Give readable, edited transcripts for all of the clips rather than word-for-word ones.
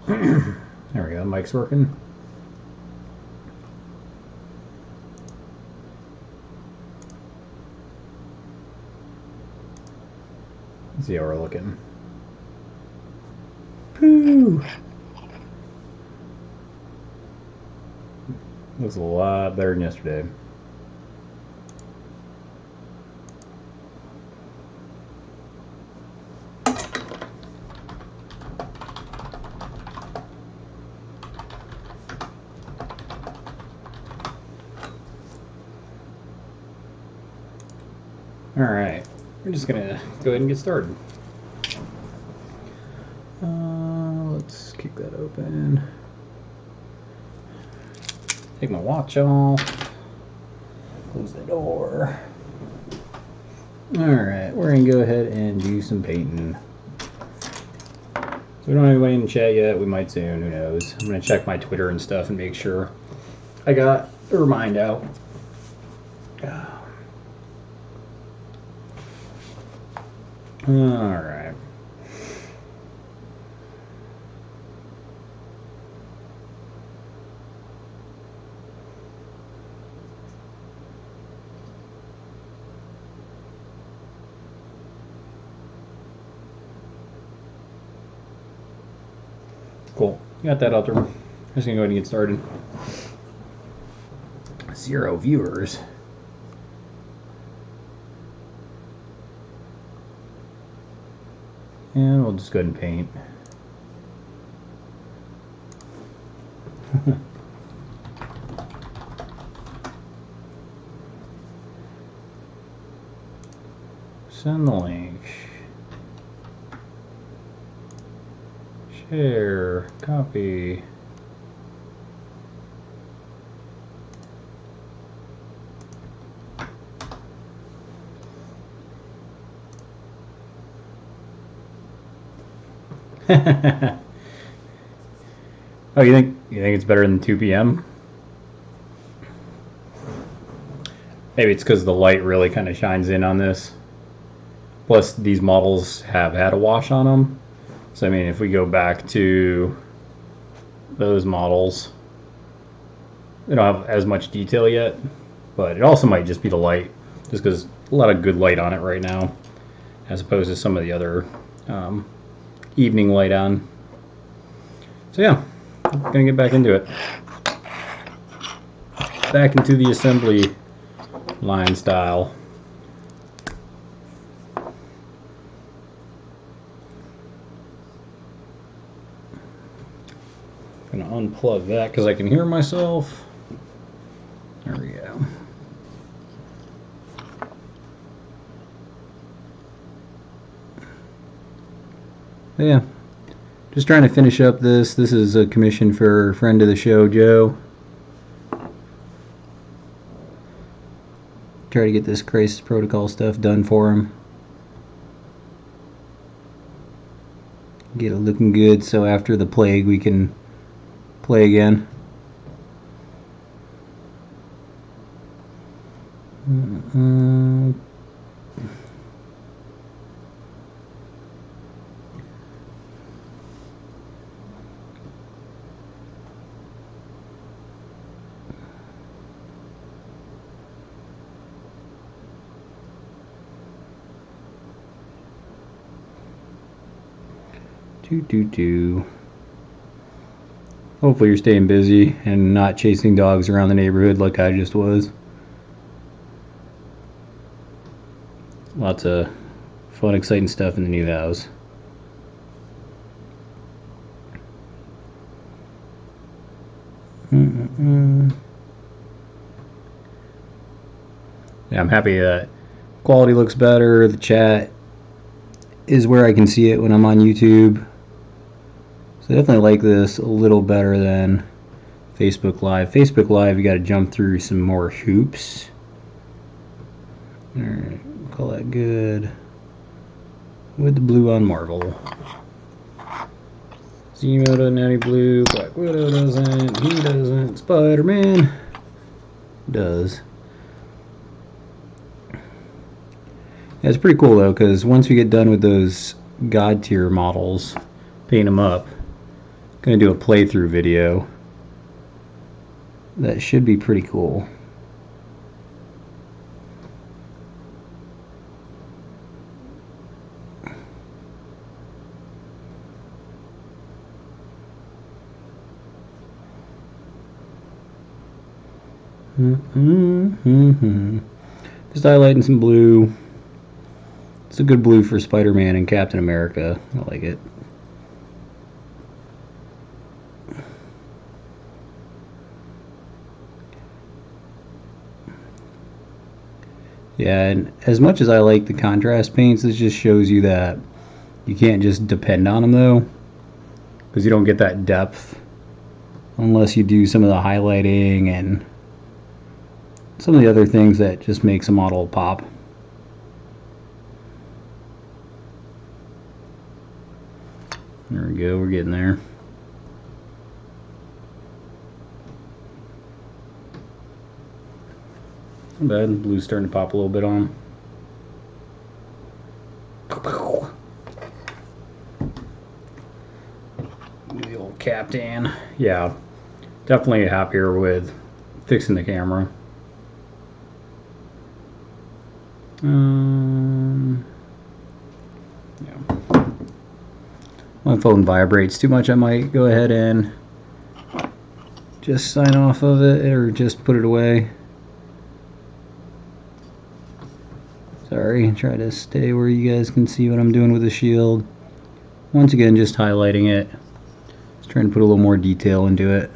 There we go, mic's working. Let's see how we're looking. Pooh! Looks a lot better than yesterday. Alright, we're just gonna go ahead and get started. Let's kick that open. Take my watch off. Close the door. Alright, we're gonna go ahead and do some painting. So we don't have anybody in the chat yet. We might soon, who knows. I'm gonna check my Twitter and stuff and make sure I got a remind out. Alright. Cool. Got that out there. I'm just gonna go ahead and get started. 0 viewers. And we'll just go ahead and paint. Send the link. Share. Copy. Oh, you think it's better than 2 p.m.? Maybe it's because the light really kind of shines in on this. Plus, these models have had a wash on them. So, I mean, if we go back to those models, they don't have as much detail yet. But it also might just be the light, just because a lot of good light on it right now, as opposed to some of the other evening light on. So yeah, gonna get back into it. Back into the assembly line style. Gonna unplug that because I can hear myself. There we go. Yeah, just trying to finish up this. This is a commission for a friend of the show, Joe. Try to get this Crisis Protocol stuff done for him. Get it looking good so after the plague we can play again. Hopefully you're staying busy and not chasing dogs around the neighborhood like I just was. Lots of fun, exciting stuff in the new house. Yeah, I'm happy that quality looks better. The chat is where I can see it when I'm on YouTube. So I definitely like this a little better than Facebook Live. Facebook Live, you got to jump through some more hoops. Alright, call that good. With the blue on Marvel. Zemo doesn't have any blue. Black Widow doesn't. He doesn't. Spider-Man does. Yeah, it's pretty cool though, because once we get done with those god tier models, paint them up. Gonna do a playthrough video. That should be pretty cool. Just highlighting some blue. It's a good blue for Spider-Man and Captain America. I like it. Yeah, and as much as I like the contrast paints, this just shows you that you can't just depend on them though, because you don't get that depth unless you do some of the highlighting and some of the other things that just makes a model pop. There we go, we're getting there. Not bad, blue's starting to pop a little bit on. The old Captain. Yeah, definitely happier with fixing the camera. Yeah. My phone vibrates too much. I might go ahead and just sign off of it or just put it away. Sorry, try to stay where you guys can see what I'm doing with the shield. Once again, just highlighting it. Just trying to put a little more detail into it.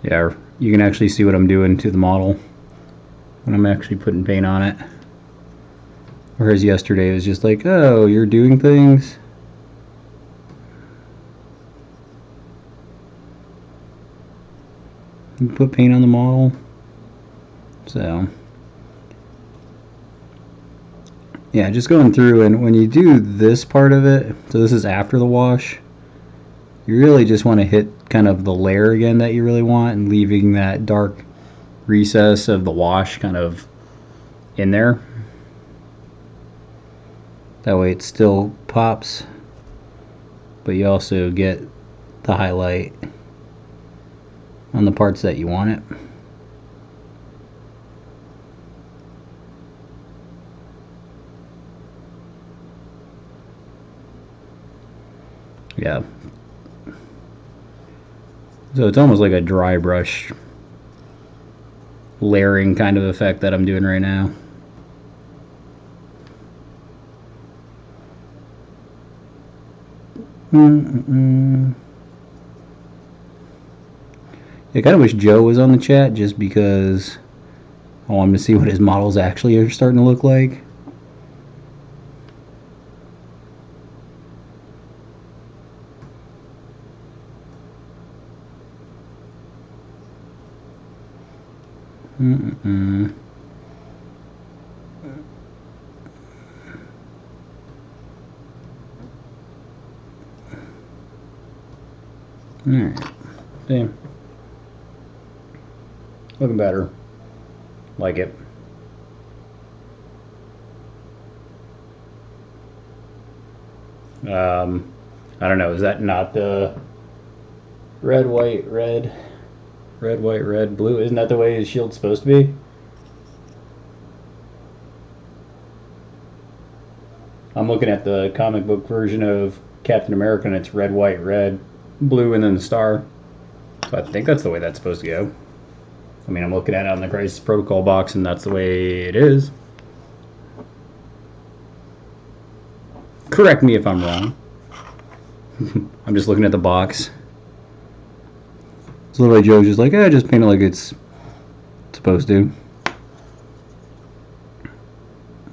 Yeah, you can actually see what I'm doing to the model when I'm actually putting paint on it. Whereas yesterday it was just like, oh, you're doing things. You put paint on the model. So yeah, just going through, and when you do this part of it, so this is after the wash, you really just want to hit kind of the layer again that you really want, and leaving that dark recess of the wash kind of in there. That way it still pops, but you also get the highlight on the parts that you want it. Yeah. So it's almost like a dry brush layering kind of effect that I'm doing right now. I kind of wish Joe was on the chat just because I want him to see what his models actually are starting to look like. Alright, damn. Looking better. Like it. I don't know, is that not the red, white, red, white, red, blue? Isn't that the way his shield's supposed to be? I'm looking at the comic book version of Captain America and it's red, white, red, blue, and then the star. So I think that's the way that's supposed to go. I mean, I'm looking at it on the Crisis Protocol box and that's the way it is. Correct me if I'm wrong. I'm just looking at the box. So literally Joe's just like, just paint it like it's supposed to.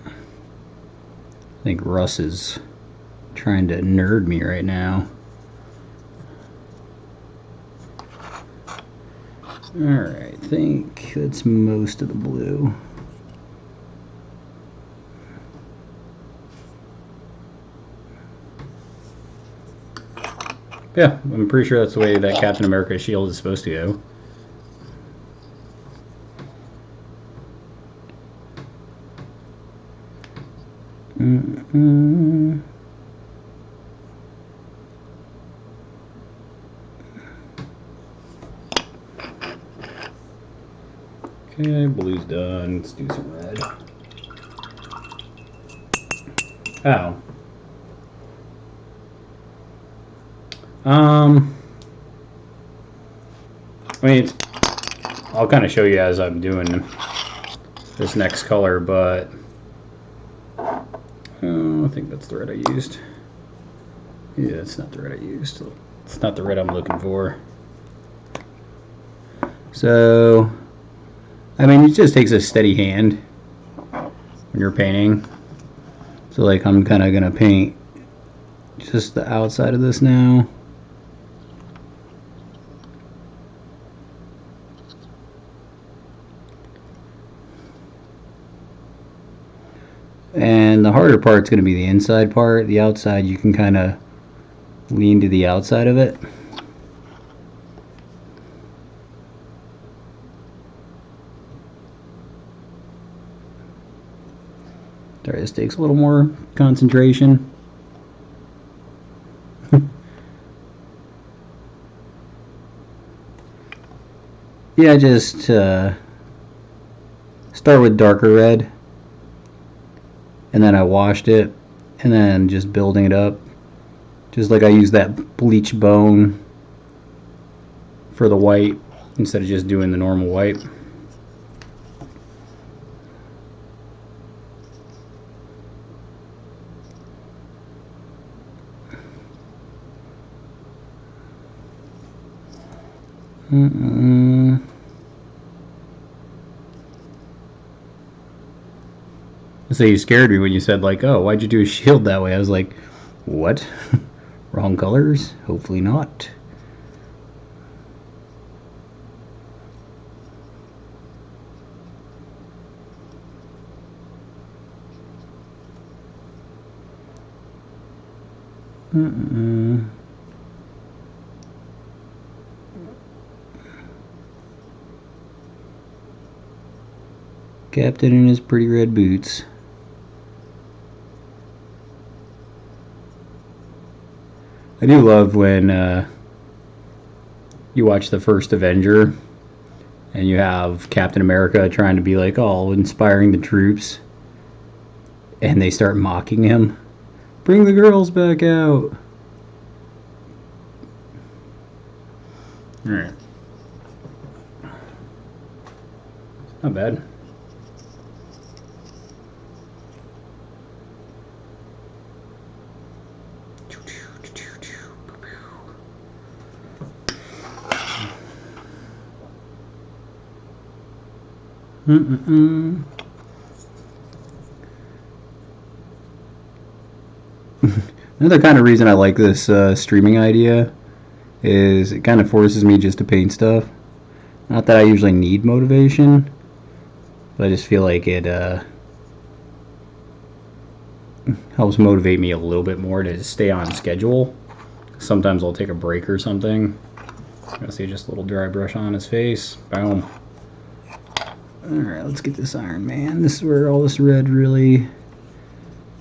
I think Russ is trying to nerd me right now. Alright, I think that's most of the blue. Yeah, I'm pretty sure that's the way that Captain America shield is supposed to go. Okay, blue's done. Let's do some red. Oh. I mean, I'll kind of show you as I'm doing this next color, but I think that's the red I used. Yeah, it's not the red I used. It's not the red I'm looking for. So, I mean, it just takes a steady hand when you're painting. So, like, I'm kind of going to paint just the outside of this now. And the harder part's going to be the inside part. The outside, you can kind of lean to the outside of it. Sorry, this takes a little more concentration. Yeah, just start with darker red. And then I washed it, and then just building it up. Just like I used that bleach bone for the white instead of just doing the normal white. So you scared me when you said, like, oh, why'd you do a shield that way? I was like, what? Wrong colors? Hopefully not. Captain in his pretty red boots. I do love when you watch the first Avenger and you have Captain America trying to be like, oh, inspiring the troops, and they start mocking him. Bring the girls back out. Alright. Not bad. Another kind of reason I like this streaming idea is it kind of forces me just to paint stuff. Not that I usually need motivation, but I just feel like it helps motivate me a little bit more to stay on schedule. Sometimes I'll take a break or something. I'm gonna see just a little dry brush on his face. Boom. Alright, let's get this Iron Man. This is where all this red really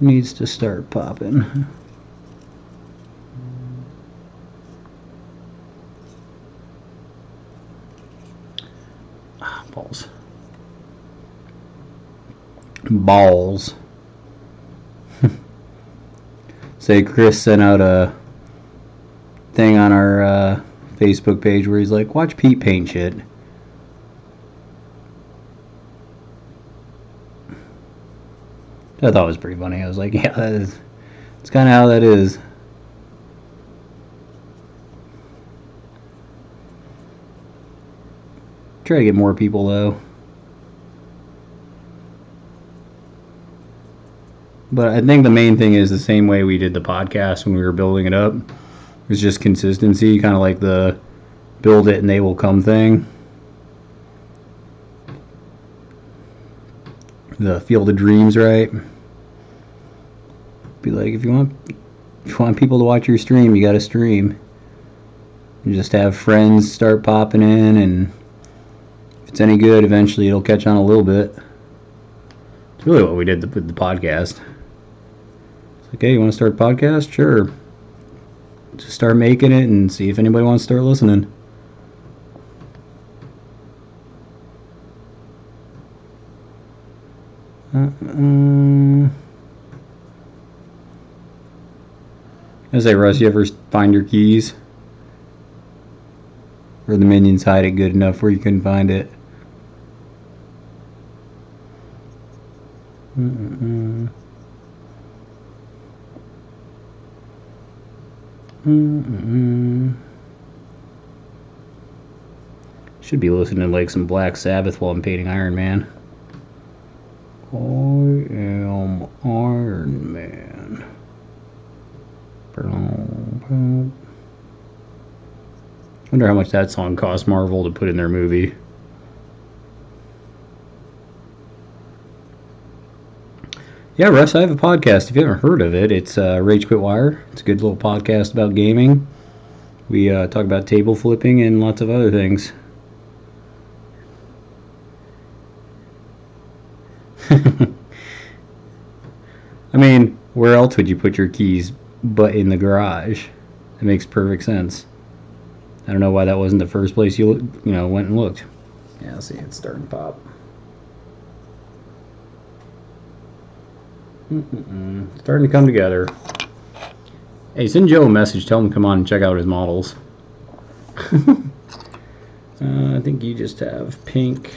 needs to start popping. Balls. Balls. Say Chris sent out a thing on our Facebook page where he's like, watch Pete paint shit. I thought it was pretty funny. I was like, yeah, it's kind of how that is. Try to get more people though. But I think the main thing is the same way we did the podcast when we were building it up. It's just consistency, kind of like the build it and they will come thing. The Field of Dreams, right? Be like, if you want people to watch your stream, you got to stream. You just have friends start popping in, and if it's any good, eventually it'll catch on a little bit. It's really what we did with the podcast. It's like, hey, you want to start a podcast? Sure. Just start making it and see if anybody wants to start listening. I say, Russ, you ever find your keys? Or the minions hide it good enough where you couldn't find it? Should be listening to like some Black Sabbath while I'm painting Iron Man. I am Iron Man. Wonder how much that song cost Marvel to put in their movie. Yeah, Russ, I have a podcast. If you haven't heard of it, it's Rage Quit Wire. It's a good little podcast about gaming. We talk about table flipping and lots of other things. I mean, where else would you put your keys but in the garage? It makes perfect sense. I don't know why that wasn't the first place you went and looked. Yeah, see, it's starting to pop. Starting to come together. Hey, send Joe a message. Tell him to come on and check out his models. I think you just have pink.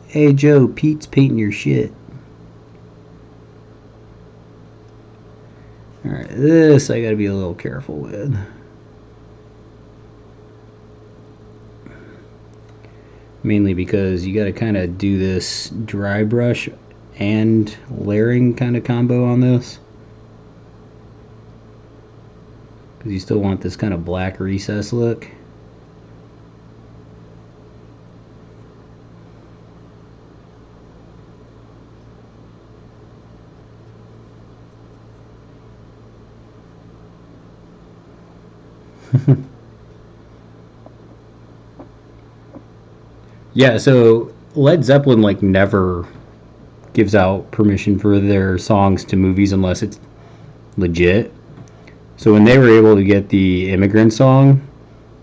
Hey, Joe, Pete's painting your shit. Alright, this I gotta be a little careful with. Mainly because you gotta kind of do this dry brush and layering kind of combo on this. Because you still want this kind of black recess look. Yeah, so Led Zeppelin like never gives out permission for their songs to movies unless it's legit. So when they were able to get the Immigrant Song,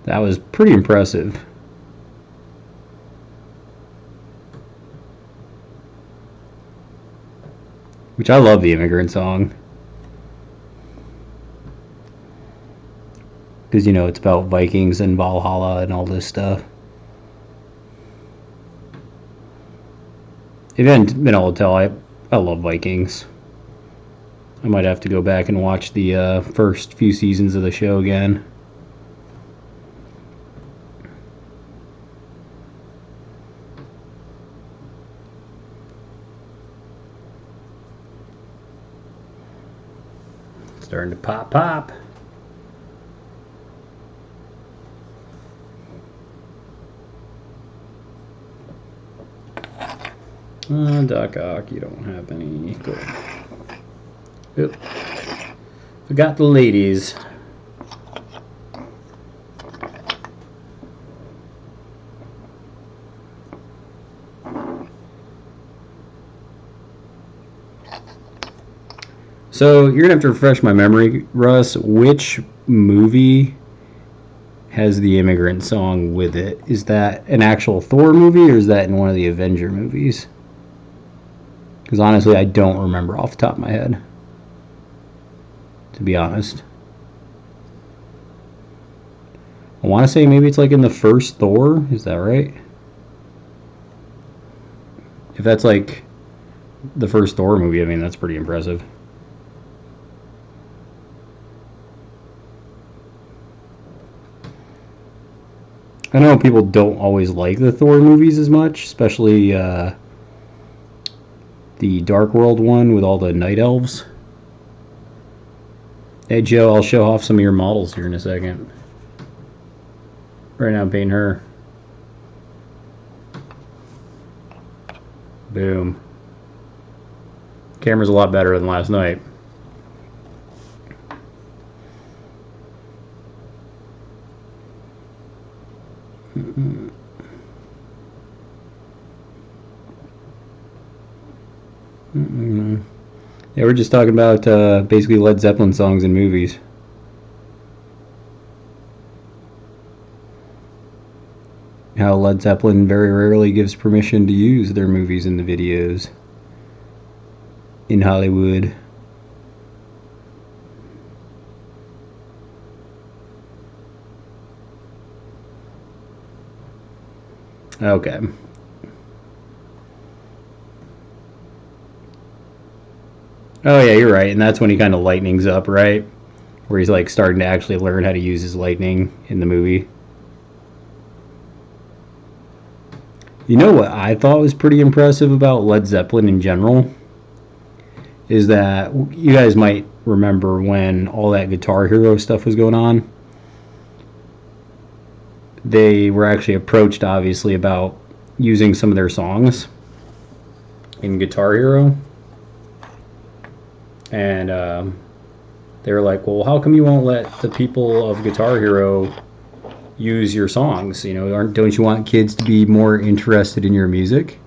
that was pretty impressive. Which I love the Immigrant Song. Because, it's about Vikings and Valhalla and all this stuff. If you haven't been able to tell, I love Vikings. I might have to go back and watch the first few seasons of the show again. Starting to pop. Doc Ock, you don't have any. Good. Oop. Forgot the ladies. So you're gonna have to refresh my memory, Russ. Which movie has the Immigrant Song with it? Is that an actual Thor movie, or is that in one of the Avenger movies? Because honestly, I don't remember off the top of my head. To be honest. I want to say maybe it's like in the first Thor. Is that right? If that's like the first Thor movie, I mean, that's pretty impressive. I know people don't always like the Thor movies as much, especially the Dark World one with all the night elves. Hey Joe, I'll show off some of your models here in a second. Right now I'm painting her. Boom. Camera's a lot better than last night. Yeah, we're just talking about basically Led Zeppelin songs in movies. how Led Zeppelin very rarely gives permission to use their movies in the videos in Hollywood. Okay. Oh yeah, you're right, and that's when he kind of lightnings up, right? Where he's like starting to actually learn how to use his lightning in the movie. You know what I thought was pretty impressive about Led Zeppelin in general is that you guys might remember when all that Guitar Hero stuff was going on. They were actually approached, obviously, about using some of their songs in Guitar Hero. And they were like, well, how come you won't let the people of Guitar Hero use your songs? You know, don't you want kids to be more interested in your music?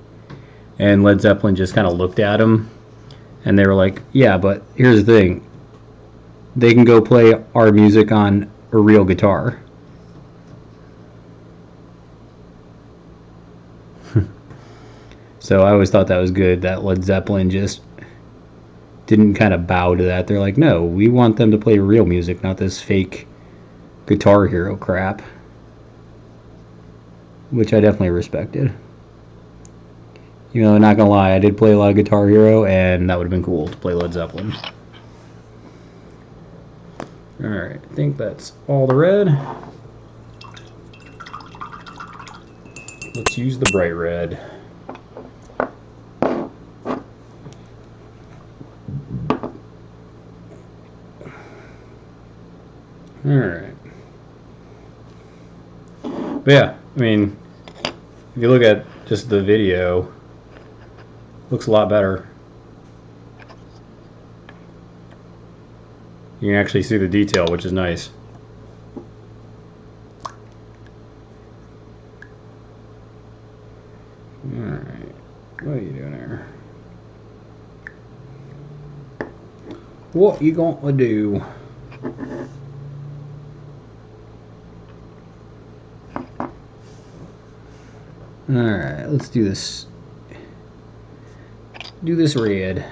And Led Zeppelin just kind of looked at them, and they were like, yeah, but here's the thing. They can go play our music on a real guitar. So I always thought that was good, that Led Zeppelin just didn't kind of bow to that. They're like, no, we want them to play real music, not this fake Guitar Hero crap. Which I definitely respected. You know, not gonna lie, I did play a lot of Guitar Hero, and that would have been cool to play Led Zeppelin. Alright, I think that's all the red. Let's use the bright red. Alright. But yeah, I mean, if you look at just the video, looks a lot better. You can actually see the detail, which is nice. Alright, what are you doing there? What you gonna do? Alright, let's do this. Do this red.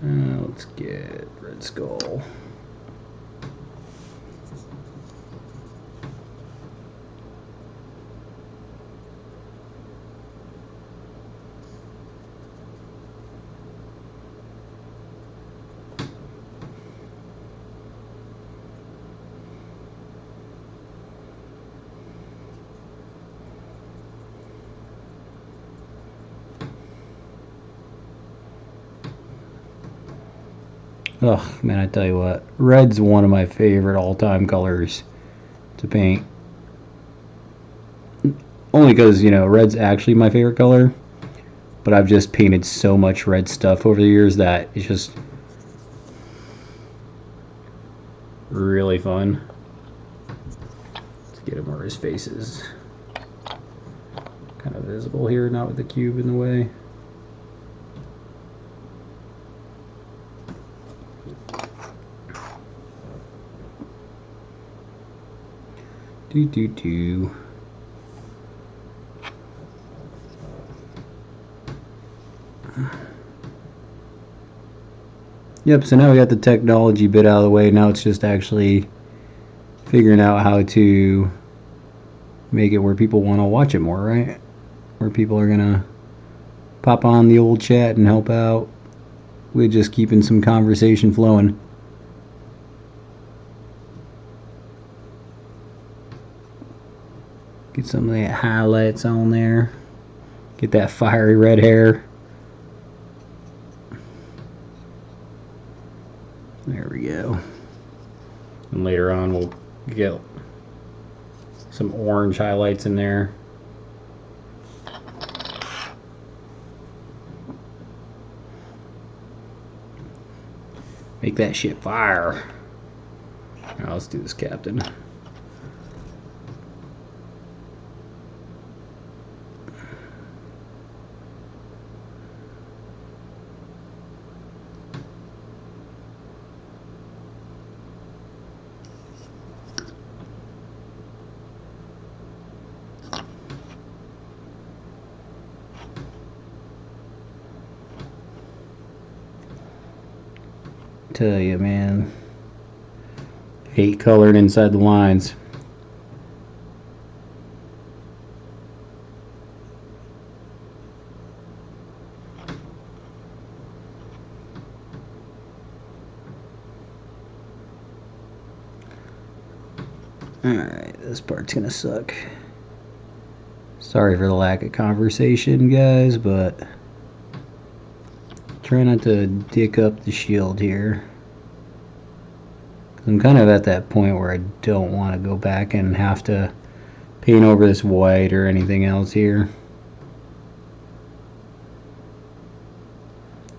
Let's get Red Skull. Oh man, I tell you what, red's one of my favorite all-time colors to paint. Only because, you know, red's actually my favorite color, but I've just painted so much red stuff over the years that it's just really fun. Let's get him where his face is kind of visible here, not with the cube in the way. Do. Yep, so now we got the technology bit out of the way. Now it's just actually figuring out how to make it where people want to watch it more, right? Where people are gonna pop on the old chat and help out with just keeping some conversation flowing. Get some of that highlights on there. Get that fiery red hair. There we go. And later on we'll get some orange highlights in there. Make that shit fire. Now let's do this captain. Tell you, man. Hate coloring inside the lines. Alright, this part's gonna suck. Sorry for the lack of conversation, guys, but try not to dick up the shield here. I'm kind of at that point where I don't want to go back and have to paint over this white or anything else here.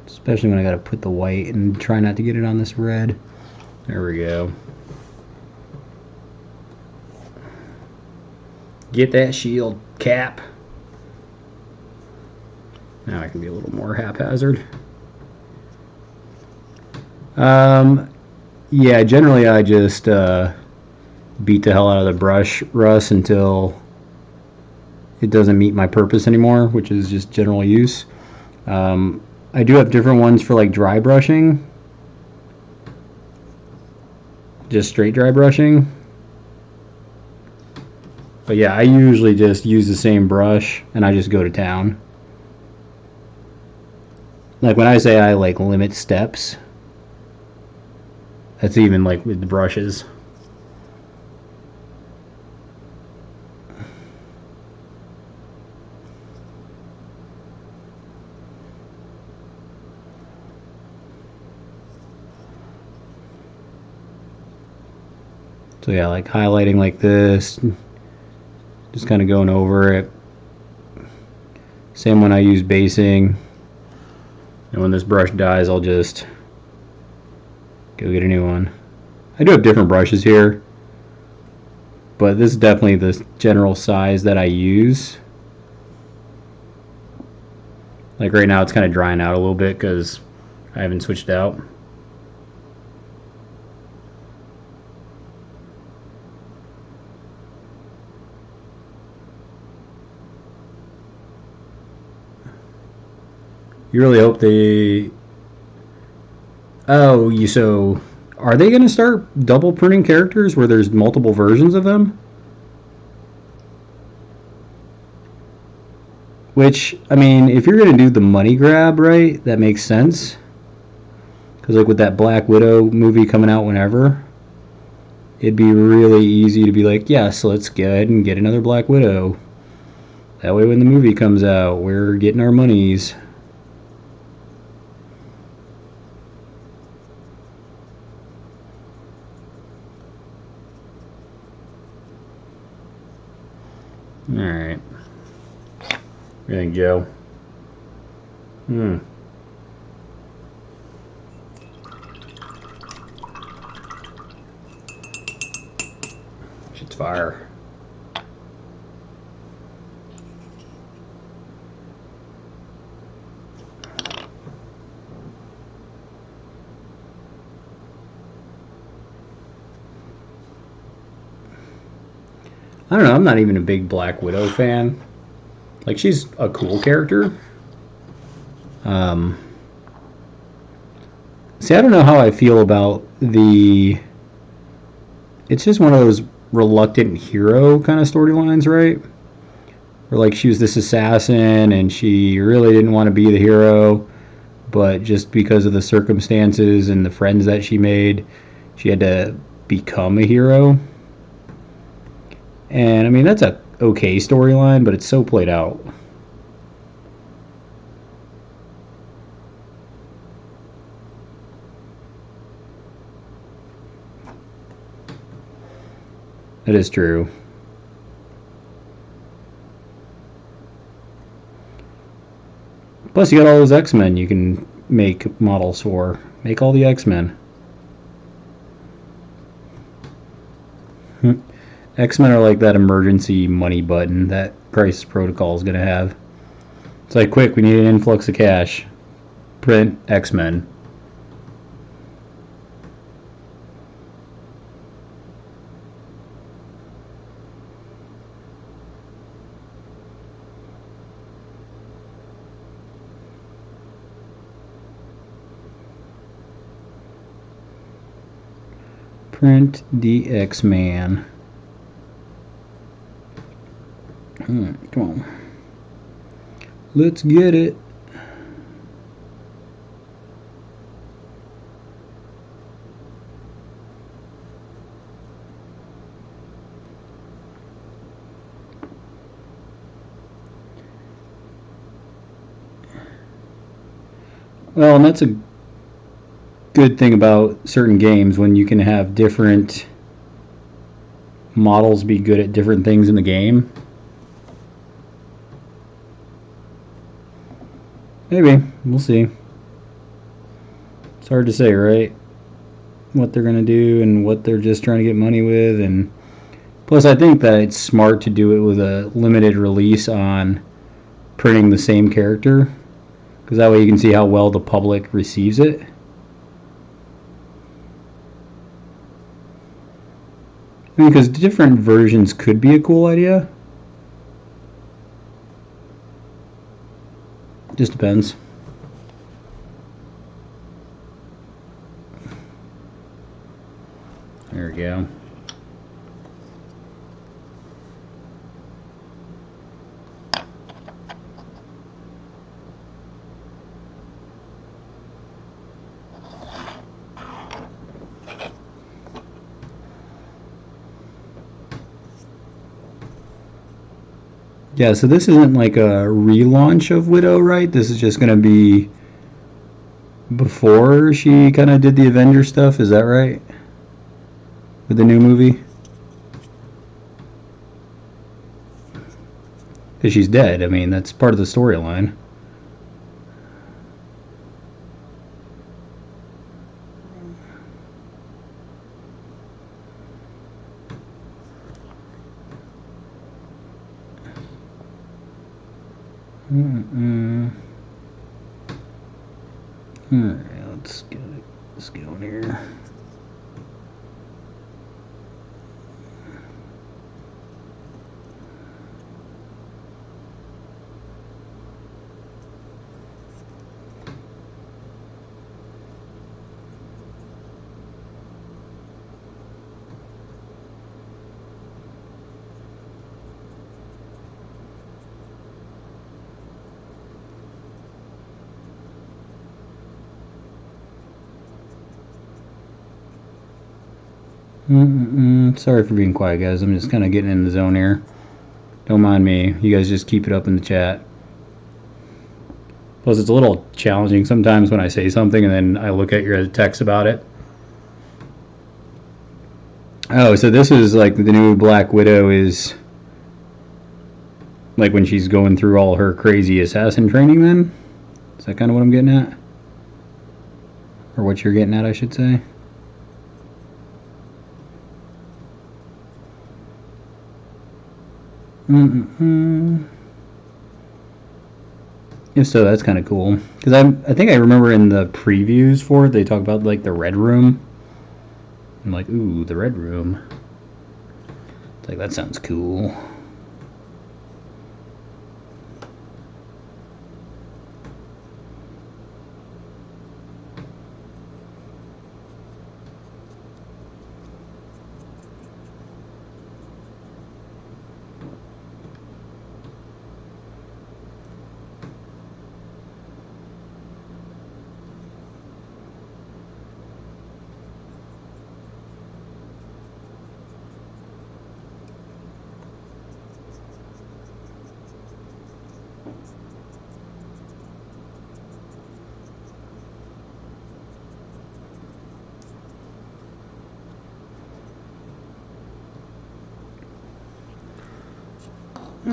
Especially when I gotta put the white and try not to get it on this red. There we go. Get that shield cap. Now I can be a little more haphazard. Yeah, generally I just beat the hell out of the brush rust until it doesn't meet my purpose anymore, which is just general use. I do have different ones for like dry brushing, just straight dry brushing. But yeah, I usually just use the same brush and I just go to town. Like when I say I like limit steps, that's even like with the brushes. So yeah, like highlighting like this, just kind of going over it. Same when I use basing. And when this brush dies, I'll just go get a new one. I do have different brushes here, but this is definitely the general size that I use. Like right now it's kind of drying out a little bit because I haven't switched out. You really hope they... Oh, so are they going to start double printing characters where there's multiple versions of them? Which, I mean, if you're going to do the money grab, right, that makes sense. Because like with that Black Widow movie coming out whenever, it'd be really easy to be like, yes, let's go ahead and get another Black Widow. That way when the movie comes out, we're getting our monies. Alright. What do you think, Joe? Shit's fire. I don't know, I'm not even a big Black Widow fan. Like, she's a cool character. See, I don't know how I feel about the... It's just one of those reluctant hero kind of storylines, right? Where, like, she was this assassin and she really didn't want to be the hero, but just because of the circumstances and the friends that she made, she had to become a hero. And, I mean, that's a okay storyline, but it's so played out. That is true. Plus, you got all those X-Men you can make models for. Make all the X-Men. X-Men are like that emergency money button that Crisis Protocol is going to have. It's like, quick, we need an influx of cash. Print X-Men. Print the X-Man. Come on. Let's get it. Well, and that's a good thing about certain games when you can have different models be good at different things in the game. Maybe. We'll see. It's hard to say, right? What they're going to do and what they're just trying to get money with. And plus, I think that it's smart to do it with a limited release on printing the same character, because that way you can see how well the public receives it. I mean, because different versions could be a cool idea. Just depends. There we go. Yeah, so this isn't like a relaunch of Widow, right? This is just going to be before she kind of did the Avenger stuff, is that right? With the new movie? Because she's dead. I mean, that's part of the storyline. Alright, let's get on here. Sorry for being quiet, guys. I'm just kind of getting in the zone here. Don't mind me. You guys just keep it up in the chat. Plus, it's a little challenging sometimes when I say something and then I look at your text about it. Oh, so this is like the new Black Widow is like when she's going through all her crazy assassin training then? Is that kind of what I'm getting at? Or what you're getting at, I should say. If so, that's kind of cool. Because I think I remember in the previews for it, they talk about like the Red Room. I'm like, ooh, the Red Room. It's like, that sounds cool.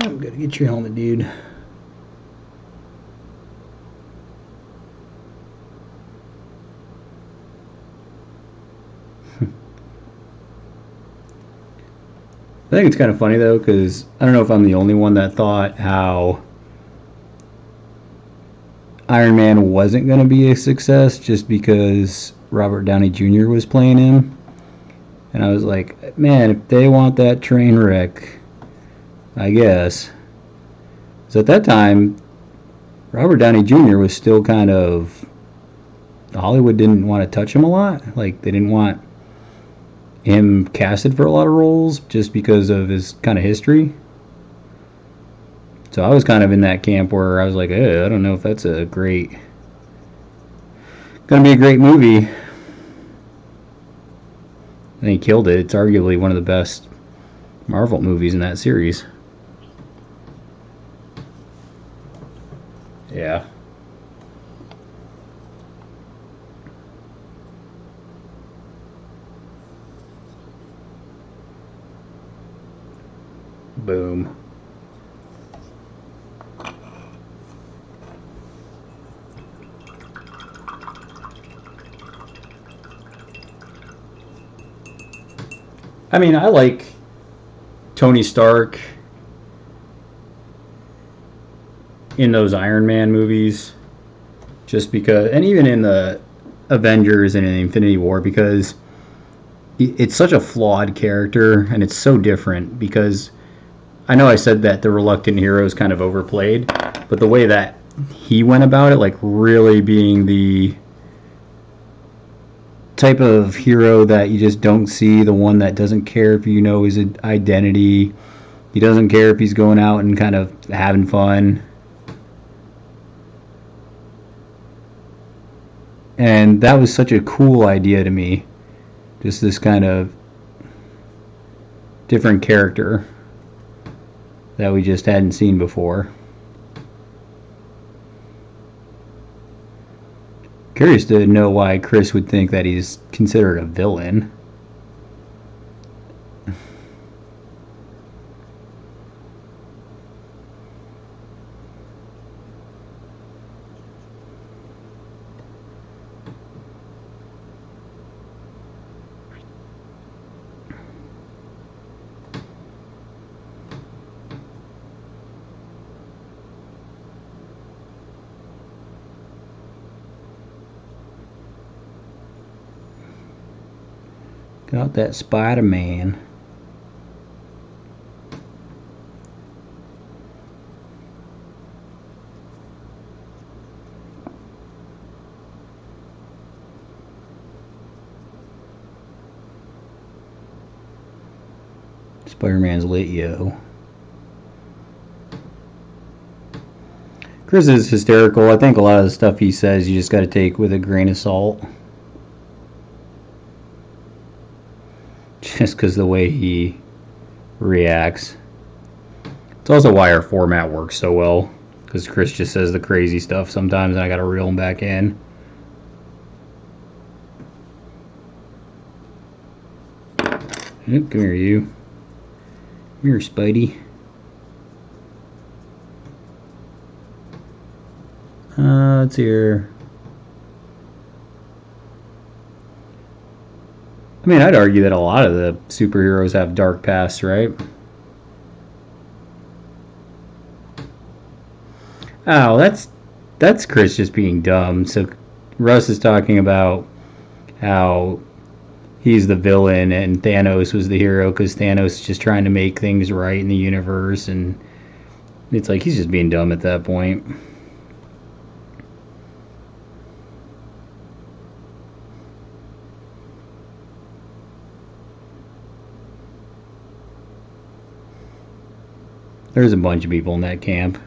I'm gonna get your helmet, dude. I think it's kind of funny though, because I don't know if I'm the only one that thought how Iron Man wasn't going to be a success just because Robert Downey Jr. was playing him. And I was like, man, if they want that train wreck, I guess. Because at that time, Robert Downey Jr. was still kind of... Hollywood didn't want to touch him a lot. Like, they didn't want him casted for a lot of roles just because of his kind of history. So I was kind of in that camp where I was like, I don't know if that's gonna be a great movie. And he killed it. It's arguably one of the best Marvel movies in that series. Yeah. Boom. I mean, I like Tony Stark in those Iron Man movies just because, and even in the Avengers and in Infinity War, because it's such a flawed character and it's so different. Because I know I said that the reluctant hero is kind of overplayed, but the way that he went about it, like really being the type of hero that you just don't see, the one that doesn't care if you know his identity, he doesn't care if he's going out and kind of having fun. And that was such a cool idea to me, just this kind of different character that we just hadn't seen before. Curious to know why Chris would think that he's considered a villain. Got that Spider-Man. Spider-Man's lit, yo. Chris is hysterical. I think a lot of the stuff he says you just got to take with a grain of salt. Just because the way he reacts. It's also why our format works so well. Because Chris just says the crazy stuff sometimes and I got to reel him back in. Come here, you. Come here, Spidey. Let's hear. I mean, I'd argue that a lot of the superheroes have dark pasts, right? Oh, that's Chris just being dumb. So Russ is talking about how he's the villain and Thanos was the hero because Thanos is just trying to make things right in the universe, and it's like he's just being dumb at that point. There's a bunch of people in that camp.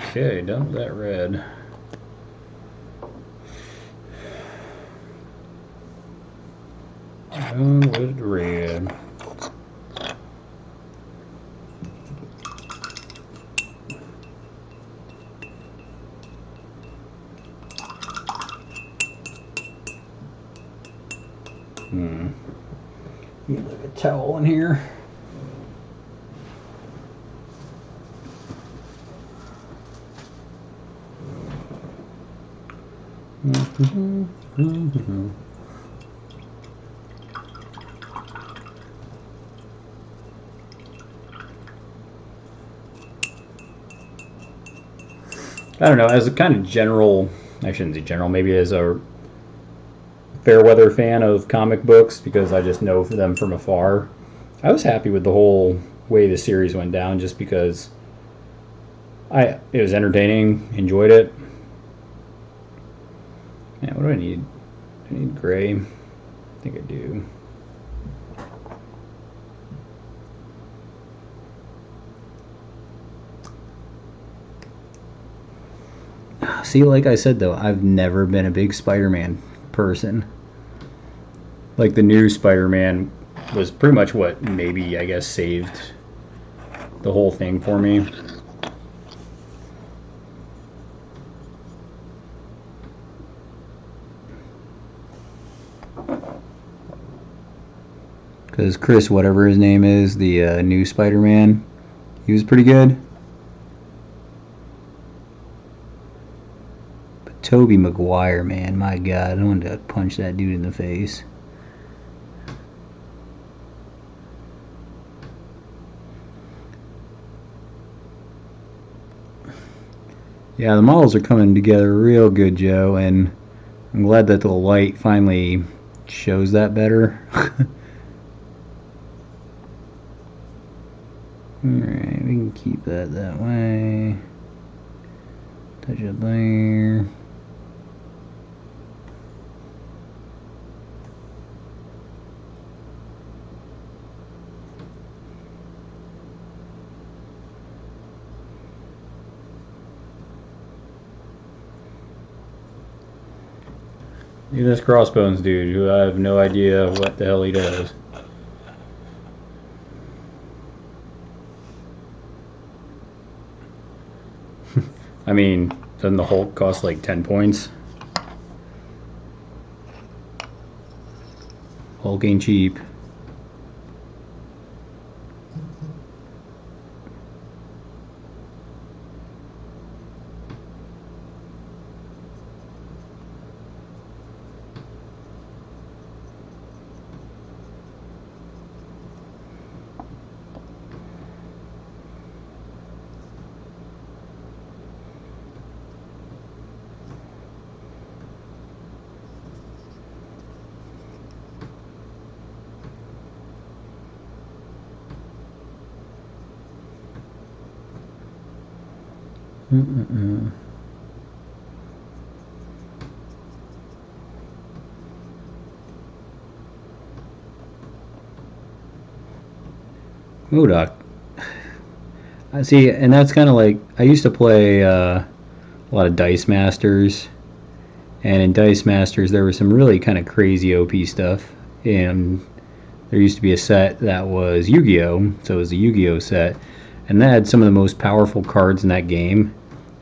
Okay, done with that red. Done with red. Need like a towel in here. I don't know, as a kind of general, I shouldn't say general, maybe as a fair weather fan of comic books, because I just know them from afar, I was happy with the whole way the series went down, just because It was entertaining, enjoyed it. Yeah, what do I need? I need gray. I think I do. See, like I said though, I've never been a big Spider-Man person. Like the new Spider-Man was pretty much what maybe I guess saved the whole thing for me. Because Chris, whatever his name is, the new Spider-Man, he was pretty good. But Tobey Maguire, man, my God, I wanted to punch that dude in the face. Yeah, the models are coming together real good, Joe, and I'm glad that the light finally shows that better. Alright, we can keep that way. Touch it there. Look at this Crossbones dude, who I have no idea what the hell he does. I mean, doesn't the Hulk cost like 10 points? Hulk ain't cheap. MODOK. I see, and that's kind of like I used to play a lot of Dice Masters, and in Dice Masters there was some really kind of crazy OP stuff. And there used to be a set that was Yu-Gi-Oh, so it was a Yu-Gi-Oh set, and that had some of the most powerful cards in that game.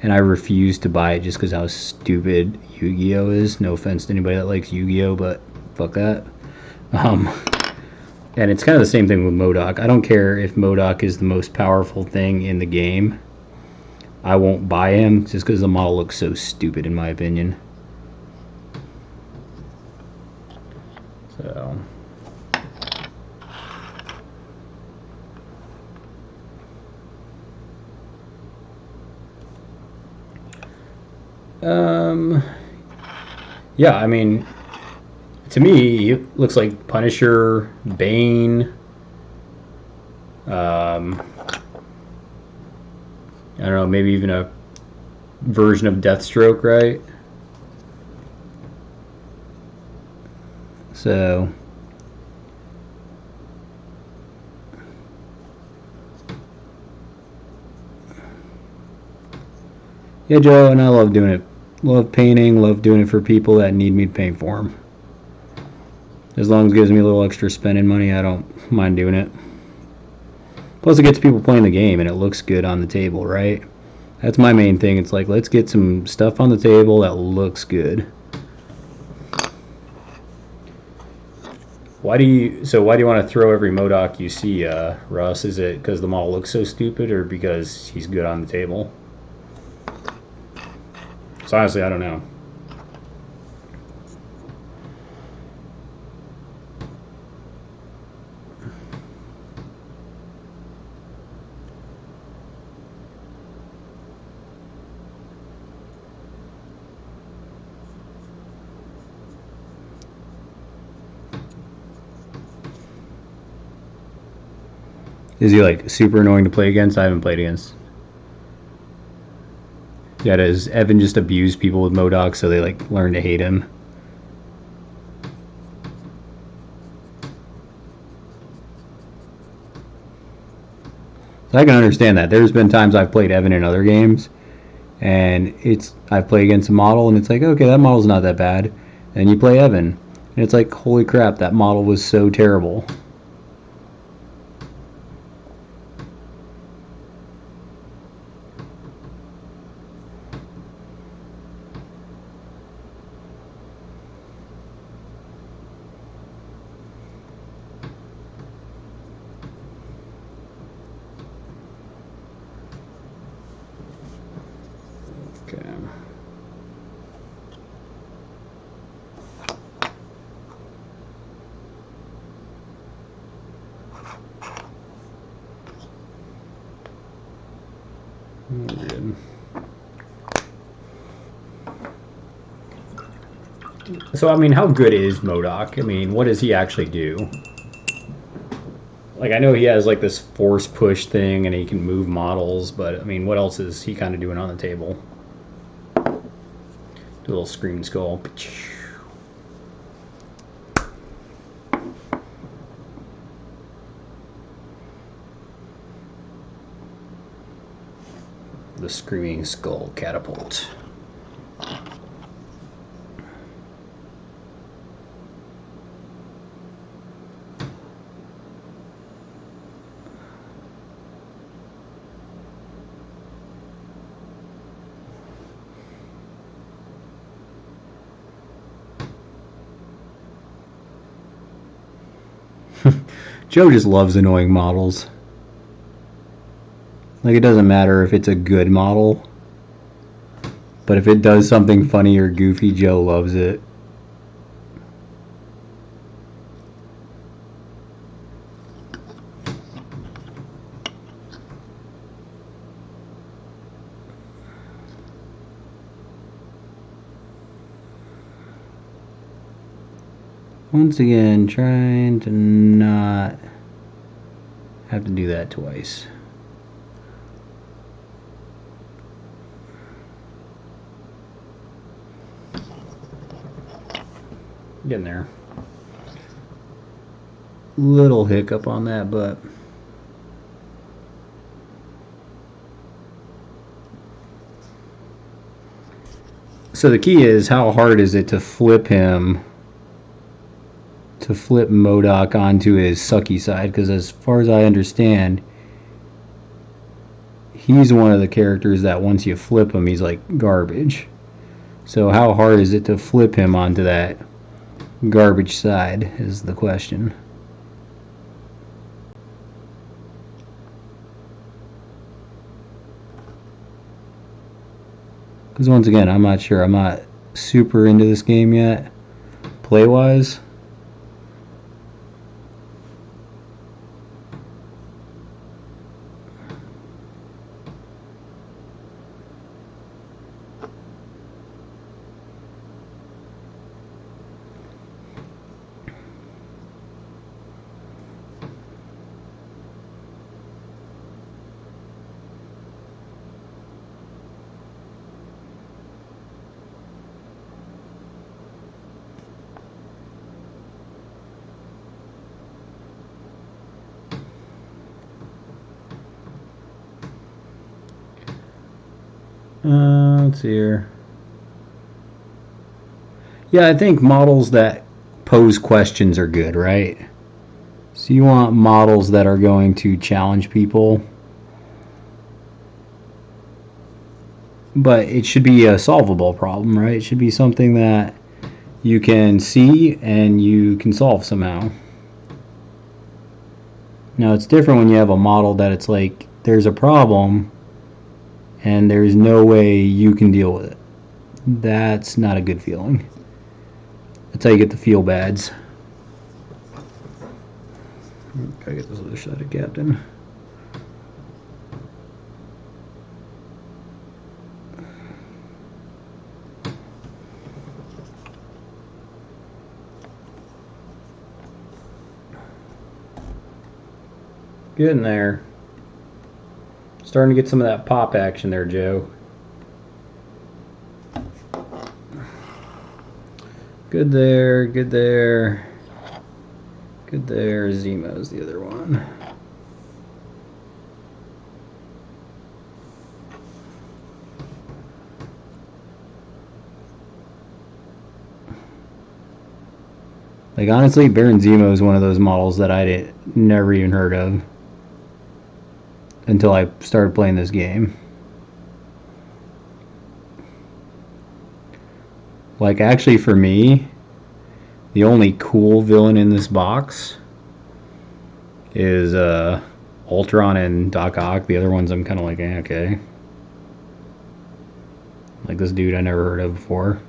And I refused to buy it just because how stupid Yu-Gi-Oh is. No offense to anybody that likes Yu-Gi-Oh, but fuck that. And it's kind of the same thing with MODOK. I don't care if MODOK is the most powerful thing in the game. I won't buy him just because the model looks so stupid, in my opinion. So. Yeah, I mean, to me, it looks like Punisher, Bane, I don't know, maybe even a version of Deathstroke, right? So, yeah, Joe, and I love doing it. Love painting, love doing it for people that need me to paint for them. As long as it gives me a little extra spending money, I don't mind doing it. Plus, it gets people playing the game, and it looks good on the table, right? That's my main thing. It's like, let's get some stuff on the table that looks good. Why do you want to throw every MODOK you see, Russ? Is it because the model looks so stupid, or because he's good on the table? So honestly, I don't know. Is he like super annoying to play against? I haven't played against. Yeah, does Evan just abuse people with MODOK so they like learn to hate him? So I can understand that. There's been times I've played Evan in other games, and I've played against a model, and it's like, okay, that model's not that bad. And you play Evan, and it's like, holy crap, that model was so terrible. Okay. Good. So, I mean, how good is MODOK? I mean, what does he actually do? Like, I know he has, like, this force push thing, and he can move models, but, I mean, what else is he kind of doing on the table? Do a little screaming skull. The screaming skull catapult. Joe just loves annoying models. Like, it doesn't matter if it's a good model, but if it does something funny or goofy, Joe loves it. Once again, trying to not have to do that twice. Getting there. Little hiccup on that, but so the key is, how hard is it to flip him, to flip MODOK onto his sucky side? Because as far as I understand, he's one of the characters that once you flip him, he's like garbage. So how hard is it to flip him onto that garbage side is the question. Because once again, I'm not sure. I'm not super into this game yet, play-wise. Let's see here. Yeah, I think models that pose questions are good, right? So you want models that are going to challenge people, but it should be a solvable problem, right? It should be something that you can see and you can solve somehow. Now, it's different when you have a model that it's like there's a problem and there's no way you can deal with it. That's not a good feeling. That's how you get the feel bads. Gotta get this other side of Captain. Getting there. Starting to get some of that pop action there, Joe. Good there, good there. Good there. Zemo's the other one. Like, honestly, Baron Zemo is one of those models that I never even heard of until I started playing this game. Like, actually, for me, the only cool villain in this box is Ultron and Doc Ock. The other ones I'm kind of like, okay. Like this dude I never heard of before.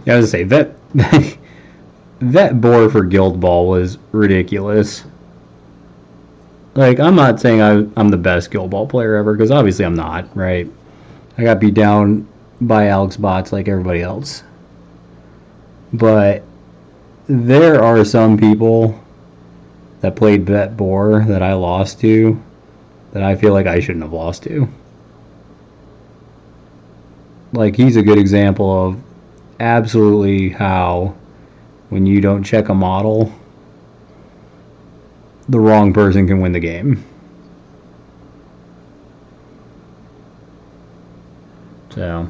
Yeah, I was gonna say that board for Guild Ball was ridiculous. Like, I'm not saying I'm the best Guild Ball player ever, because obviously I'm not, right? I got beat down by Alex bots like everybody else. But there are some people that played that boar that I lost to that I feel like I shouldn't have lost to. Like, he's a good example of absolutely how when you don't check a model, the wrong person can win the game. So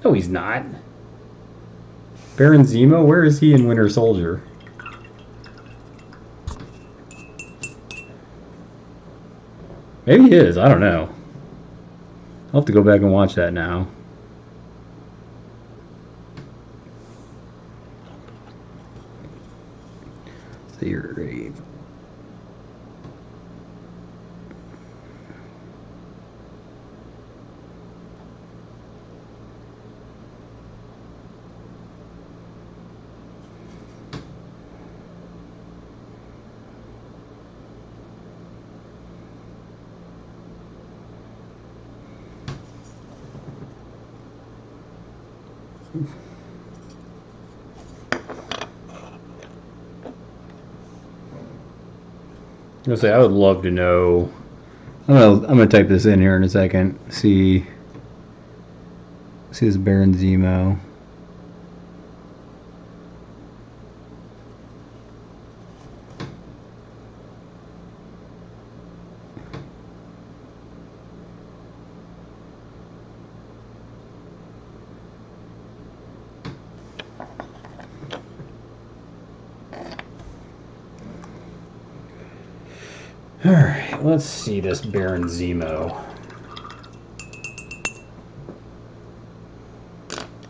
no, he's not. Baron Zemo, where is he in Winter Soldier? Maybe he is, I don't know. I'll have to go back and watch that now. Theory. I'm gonna say I would love to know. I'm gonna type this in here in a second. See this Baron Zemo. Alright, let's see this Baron Zemo.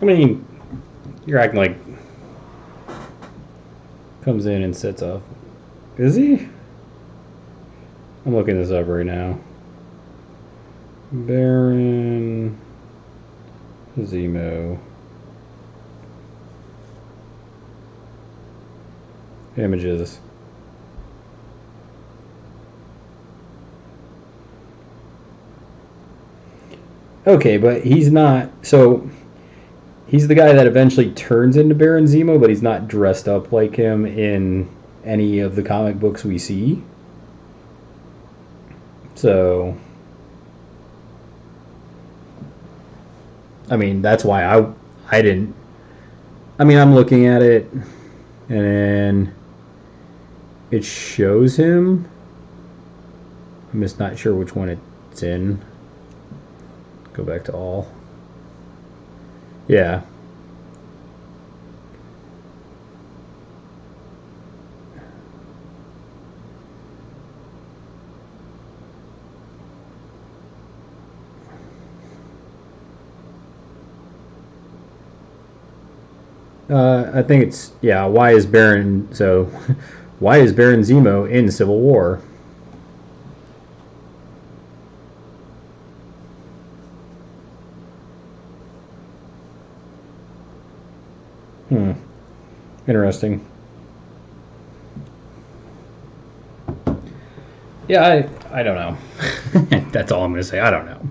I mean, you're acting like comes in and sets up. Is he? I'm looking this up right now. Baron Zemo. Images. Okay, but he's not. So he's the guy that eventually turns into Baron Zemo, but he's not dressed up like him in any of the comic books we see. So, I mean, that's why I didn't. I mean, I'm looking at it, and then it shows him. I'm just not sure which one it's in. Go back to all. Yeah. I think it's, yeah, why is Baron Zemo in Civil War? Interesting. Yeah, I don't know. That's all I'm going to say. I don't know.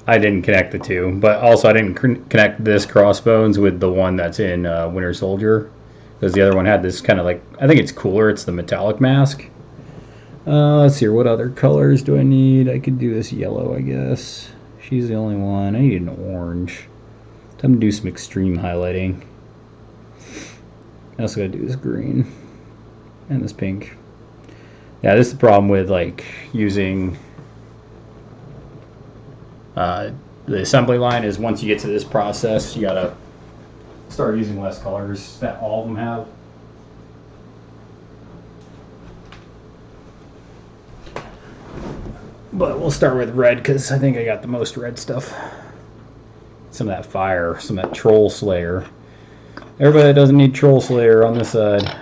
I didn't connect the two, but also I didn't connect this crossbones with the one that's in Winter Soldier, because the other one had this kind of like, I think it's cooler. It's the metallic mask. Let's see, what other colors do I need? I could do this yellow, I guess. She's the only one. I need an orange. Time to do some extreme highlighting. I also gotta do this green and this pink. Yeah, this is the problem with like using the assembly line, is once you get to this process, you gotta start using less colors that all of them have. But we'll start with red because I think I got the most red stuff. Some of that fire, some of that troll slayer. Everybody doesn't need troll slayer on this side.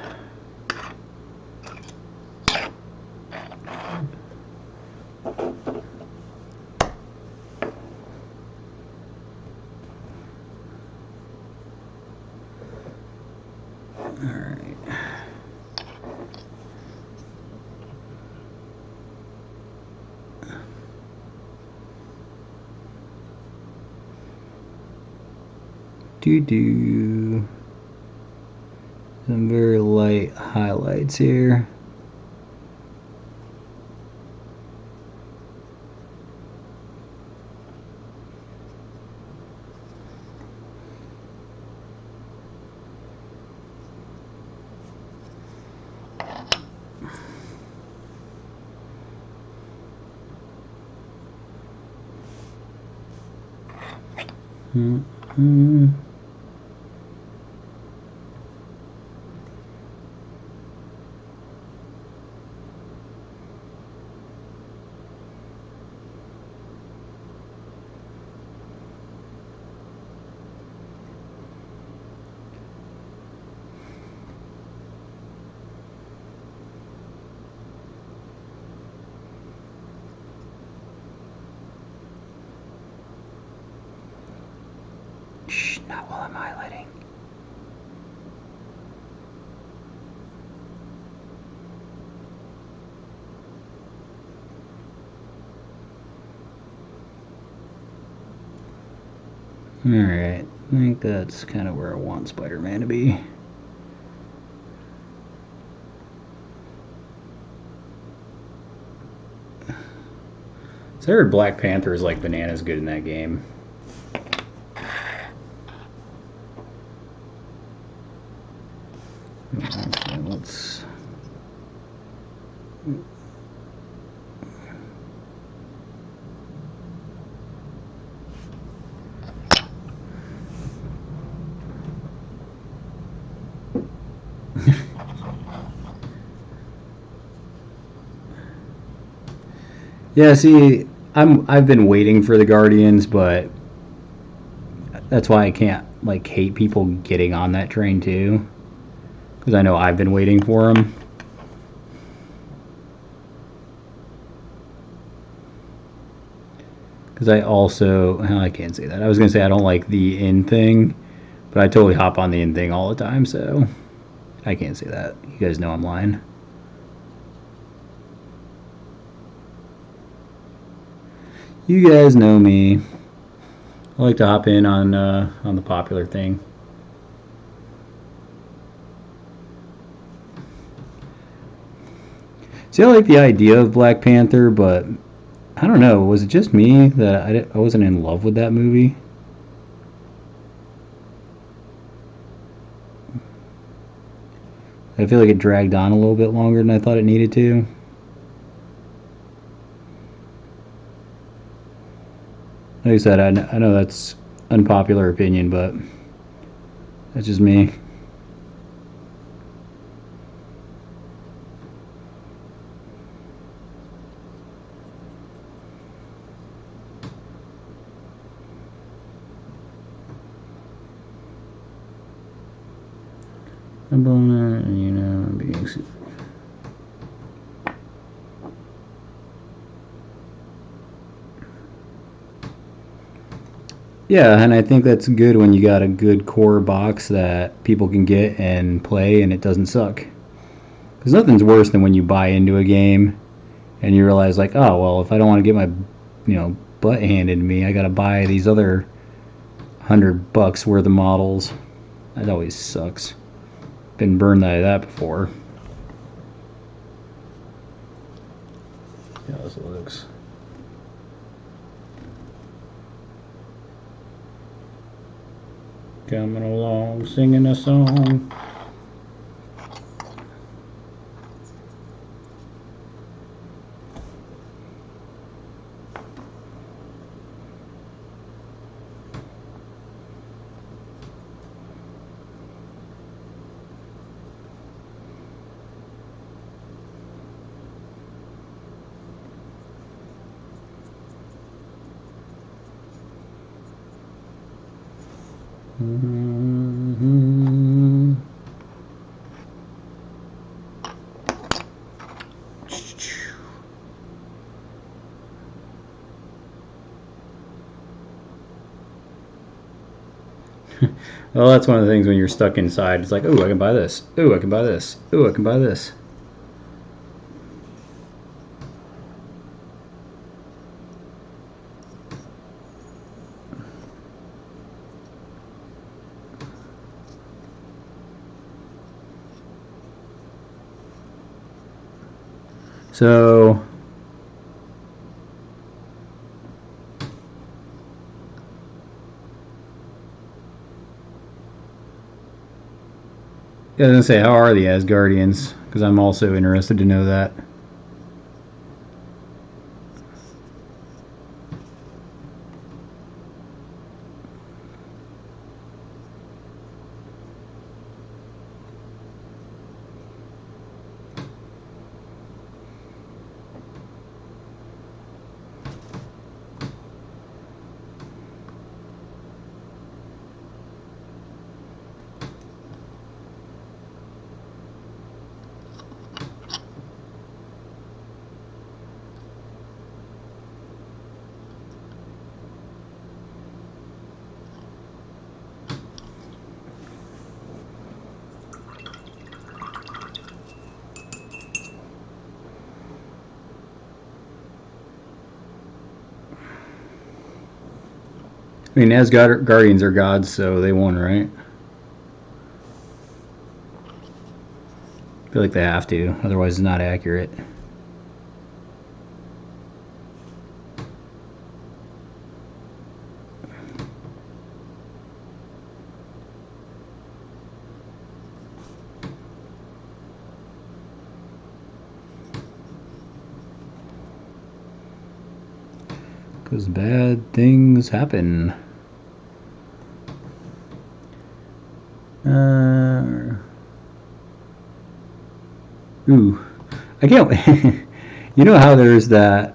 Alright. Do some very light highlights here. Mm-hmm. Shh, not while I'm highlighting. Alright, I think that's kind of where I want Spider-Man to be. So I heard Black Panther is like bananas good in that game. Okay, let's... Yeah, see, I've been waiting for the Guardians, but that's why I can't like hate people getting on that train too, because I know I've been waiting for them. Because I also, well, I can't say that. I was gonna say I don't like the in thing, but I totally hop on the in thing all the time, so I can't say that. You guys know I'm lying. You guys know me. I like to hop in on the popular thing. See, I like the idea of Black Panther, but I don't know. Was it just me that I wasn't in love with that movie? I feel like it dragged on a little bit longer than I thought it needed to. Like I said, I know that's unpopular opinion, but that's just me. Being super. Yeah, and I think that's good when you got a good core box that people can get and play and it doesn't suck. Because nothing's worse than when you buy into a game and you realize, like, oh, well, if I don't want to get my, butt handed to me, I gotta buy these other $100 worth of models. That always sucks. Been burned by that before. Yeah, this looks. Coming along, singing a song. Mm-hmm. Well, that's one of the things when you're stuck inside. It's like, ooh, I can buy this. Ooh, I can buy this. Ooh, I can buy this. So, yeah, I was gonna say, how are the Asgardians? Because I'm also interested to know that. I mean, Asgardians are gods, so they won, right? I feel like they have to, otherwise it's not accurate. Because bad things happen. Ooh, I can't. You know how there's that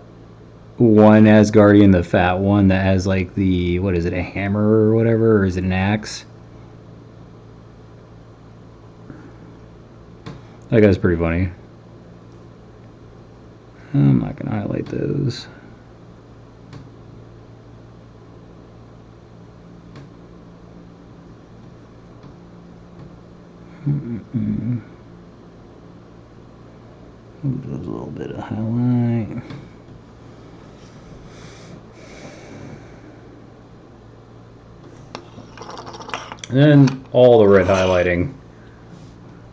one Asgardian, the fat one that has like the, what is it, a hammer or whatever, or is it an axe? That guy's pretty funny. I'm not gonna highlight those. There's a little bit of highlight. And then all the red highlighting,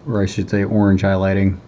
or I should say orange highlighting.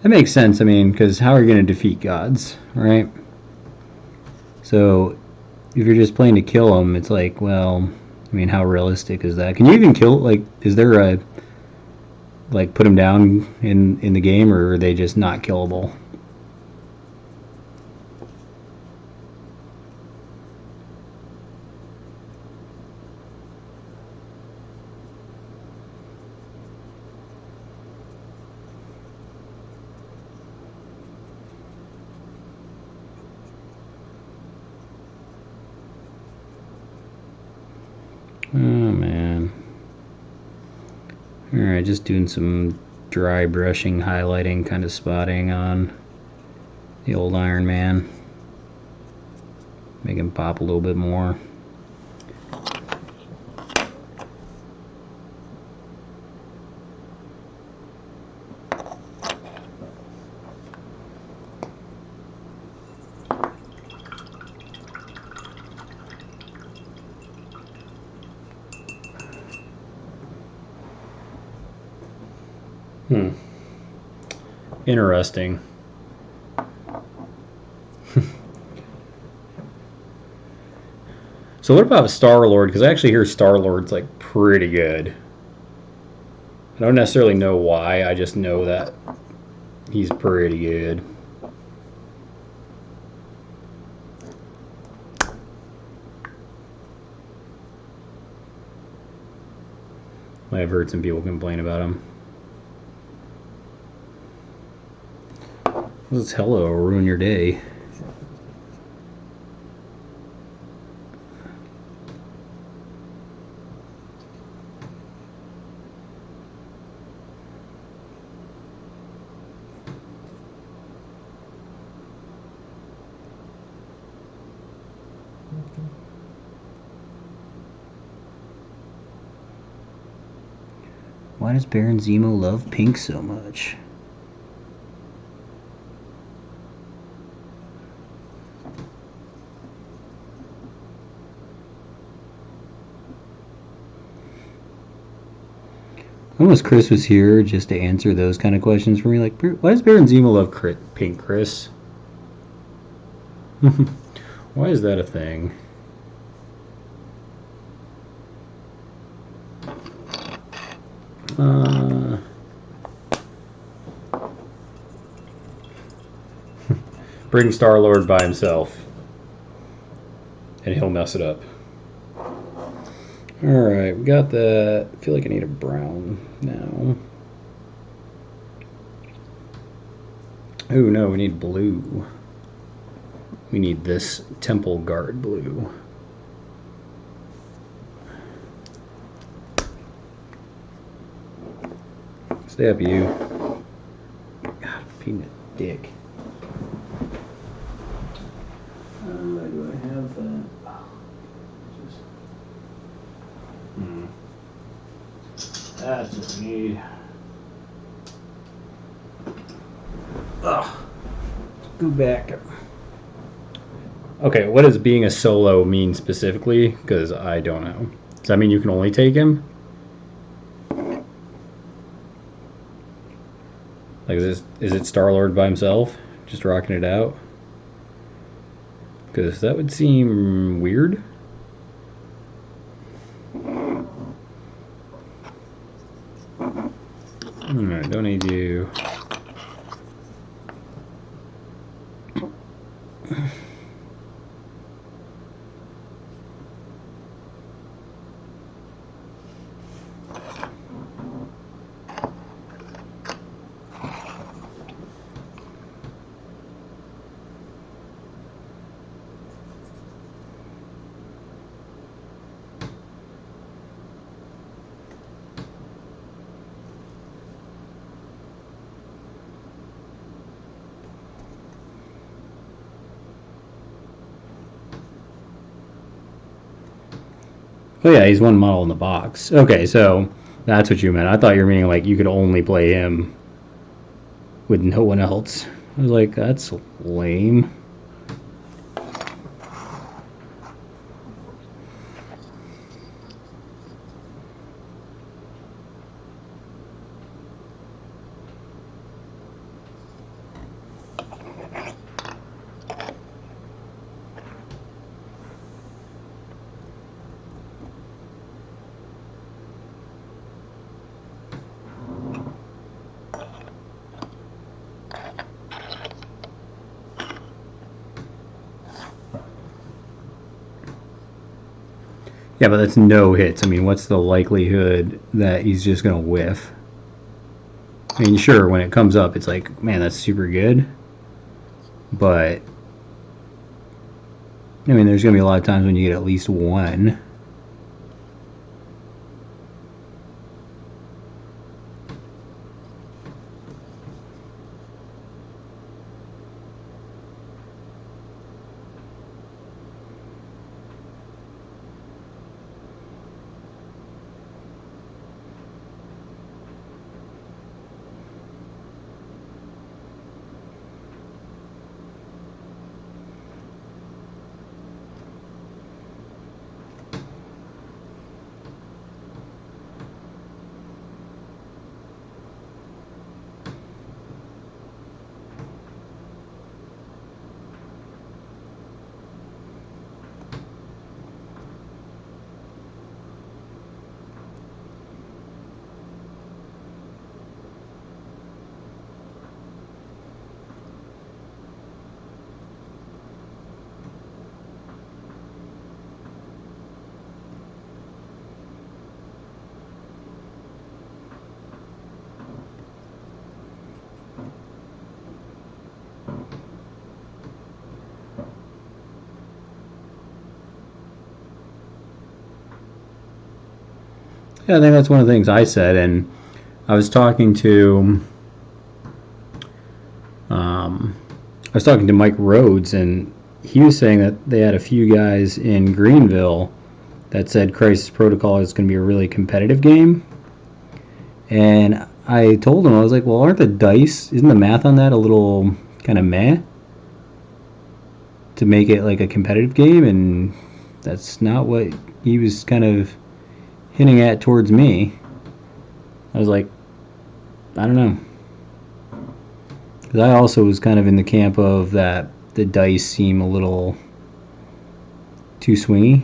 That makes sense. I mean, because how are you going to defeat gods, right? So if you're just playing to kill them, it's like, well, I mean, how realistic is that? Can you even kill? Like, is there a like put them down in the game, or are they just not killable? Oh man. Alright, just doing some dry brushing, highlighting, kind of spotting on the old Iron Man. Make him pop a little bit more. Interesting. So what about Star-Lord? Because I actually hear Star-Lord's like pretty good. I don't necessarily know why, I just know that he's pretty good. I've heard some people complain about him. This hello will ruin your day. Why does Baron Zemo love pink so much? I wish Chris was here just to answer those kind of questions for me. Like, why does Baron Zemo love pink, Chris? Why is that a thing? Bring Star-Lord by himself, and he'll mess it up. Alright, we got that. I feel like I need a brown now. Oh no, we need blue. We need this Temple Guard blue. Stay up, you. God, being a dick. Do I have that? That's what we need. Ugh. Go back. Okay, what does being a solo mean specifically? Because I don't know. Does that mean you can only take him? Like, is it Star-Lord by himself? Just rocking it out? Because that would seem weird. Alright, don't need you. Oh yeah, he's one model in the box. Okay, so that's what you meant. I thought you were meaning like you could only play him with no one else. I was like, that's lame. Yeah, but that's no hits. I mean, what's the likelihood that he's just going to whiff? I mean, sure, when it comes up, it's like, man, that's super good. But, I mean, there's going to be a lot of times when you get at least one. Yeah, I think that's one of the things I said, and I was talking to Mike Rhodes, and he was saying that they had a few guys in Greenville that said Crisis Protocol is going to be a really competitive game. And I told him, I was like, well, aren't the dice, isn't the math on that a little kind of meh to make it like a competitive game? And that's not what he was kind of hinting at towards me. I was like, I don't know. Because I also was kind of in the camp of that the dice seem a little too swingy.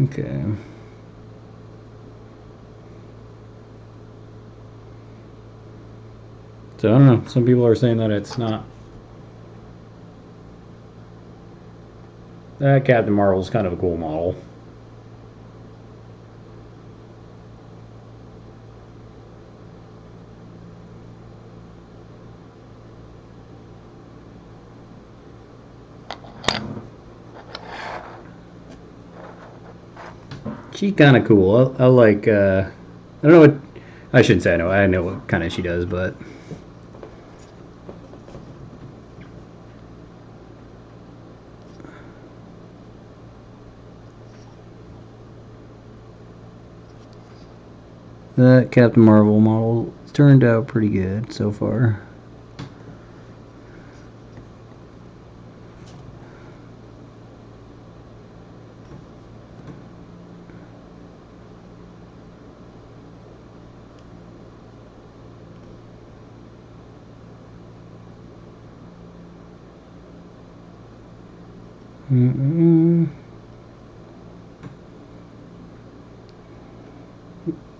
Okay. So I don't know. Some people are saying that it's not. That Captain Marvel is kind of a cool model. She's kind of cool. I like. I don't know what. I shouldn't say I know. I know what kind of she does, but. That Captain Marvel model turned out pretty good so far.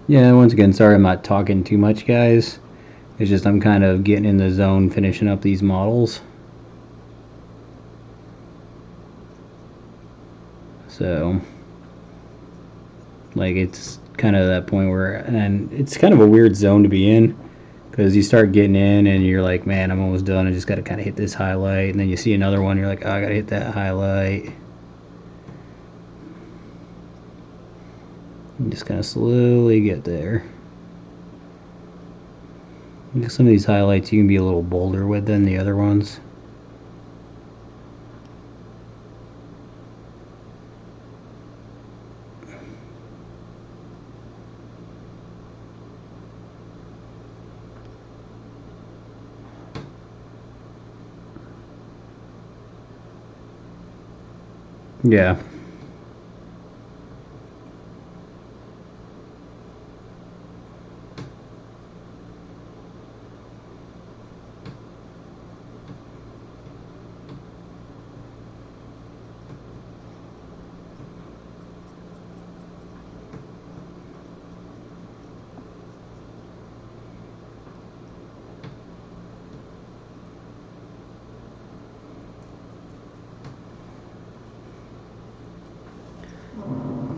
Yeah, once again, sorry I'm not talking too much, guys. It's just I'm kind of getting in the zone finishing up these models. So, like, it's kind of that point where, and it's kind of a weird zone to be in, because you start getting in and you're like, man, I'm almost done. I just got to kind of hit this highlight. And then you see another one, you're like, oh, I got to hit that highlight. And just kind of slowly get there. Some of these highlights you can be a little bolder with than the other ones. Yeah.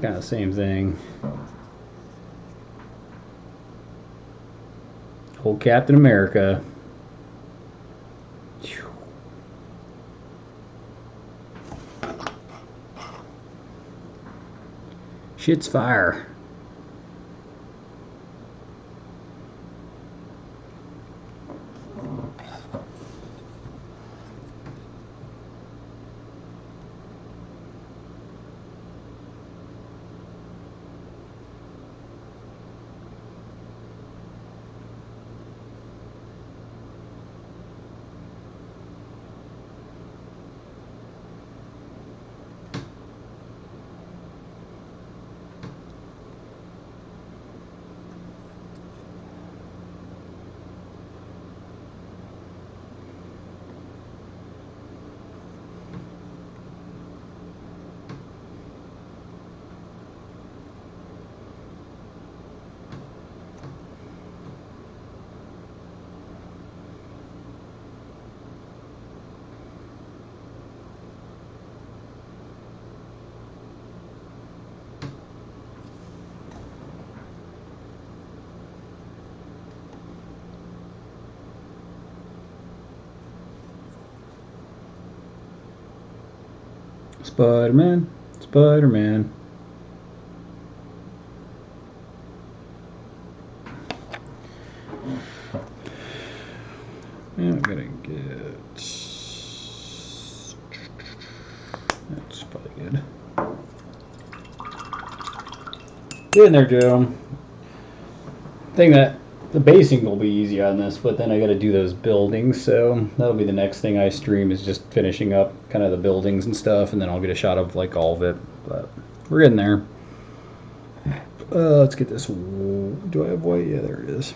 Kind of same thing. Old Captain America. Shit's fire. Spider-Man, Spider-Man. Yeah, I'm gonna get... That's probably good. Get in there, Joe. I think that the basing will be easy on this, but then I gotta do those buildings, so that'll be the next thing I stream, is just finishing up kind of the buildings and stuff, and then I'll get a shot of like all of it, but we're getting there. Let's get this. Do I have white? Yeah, there it is.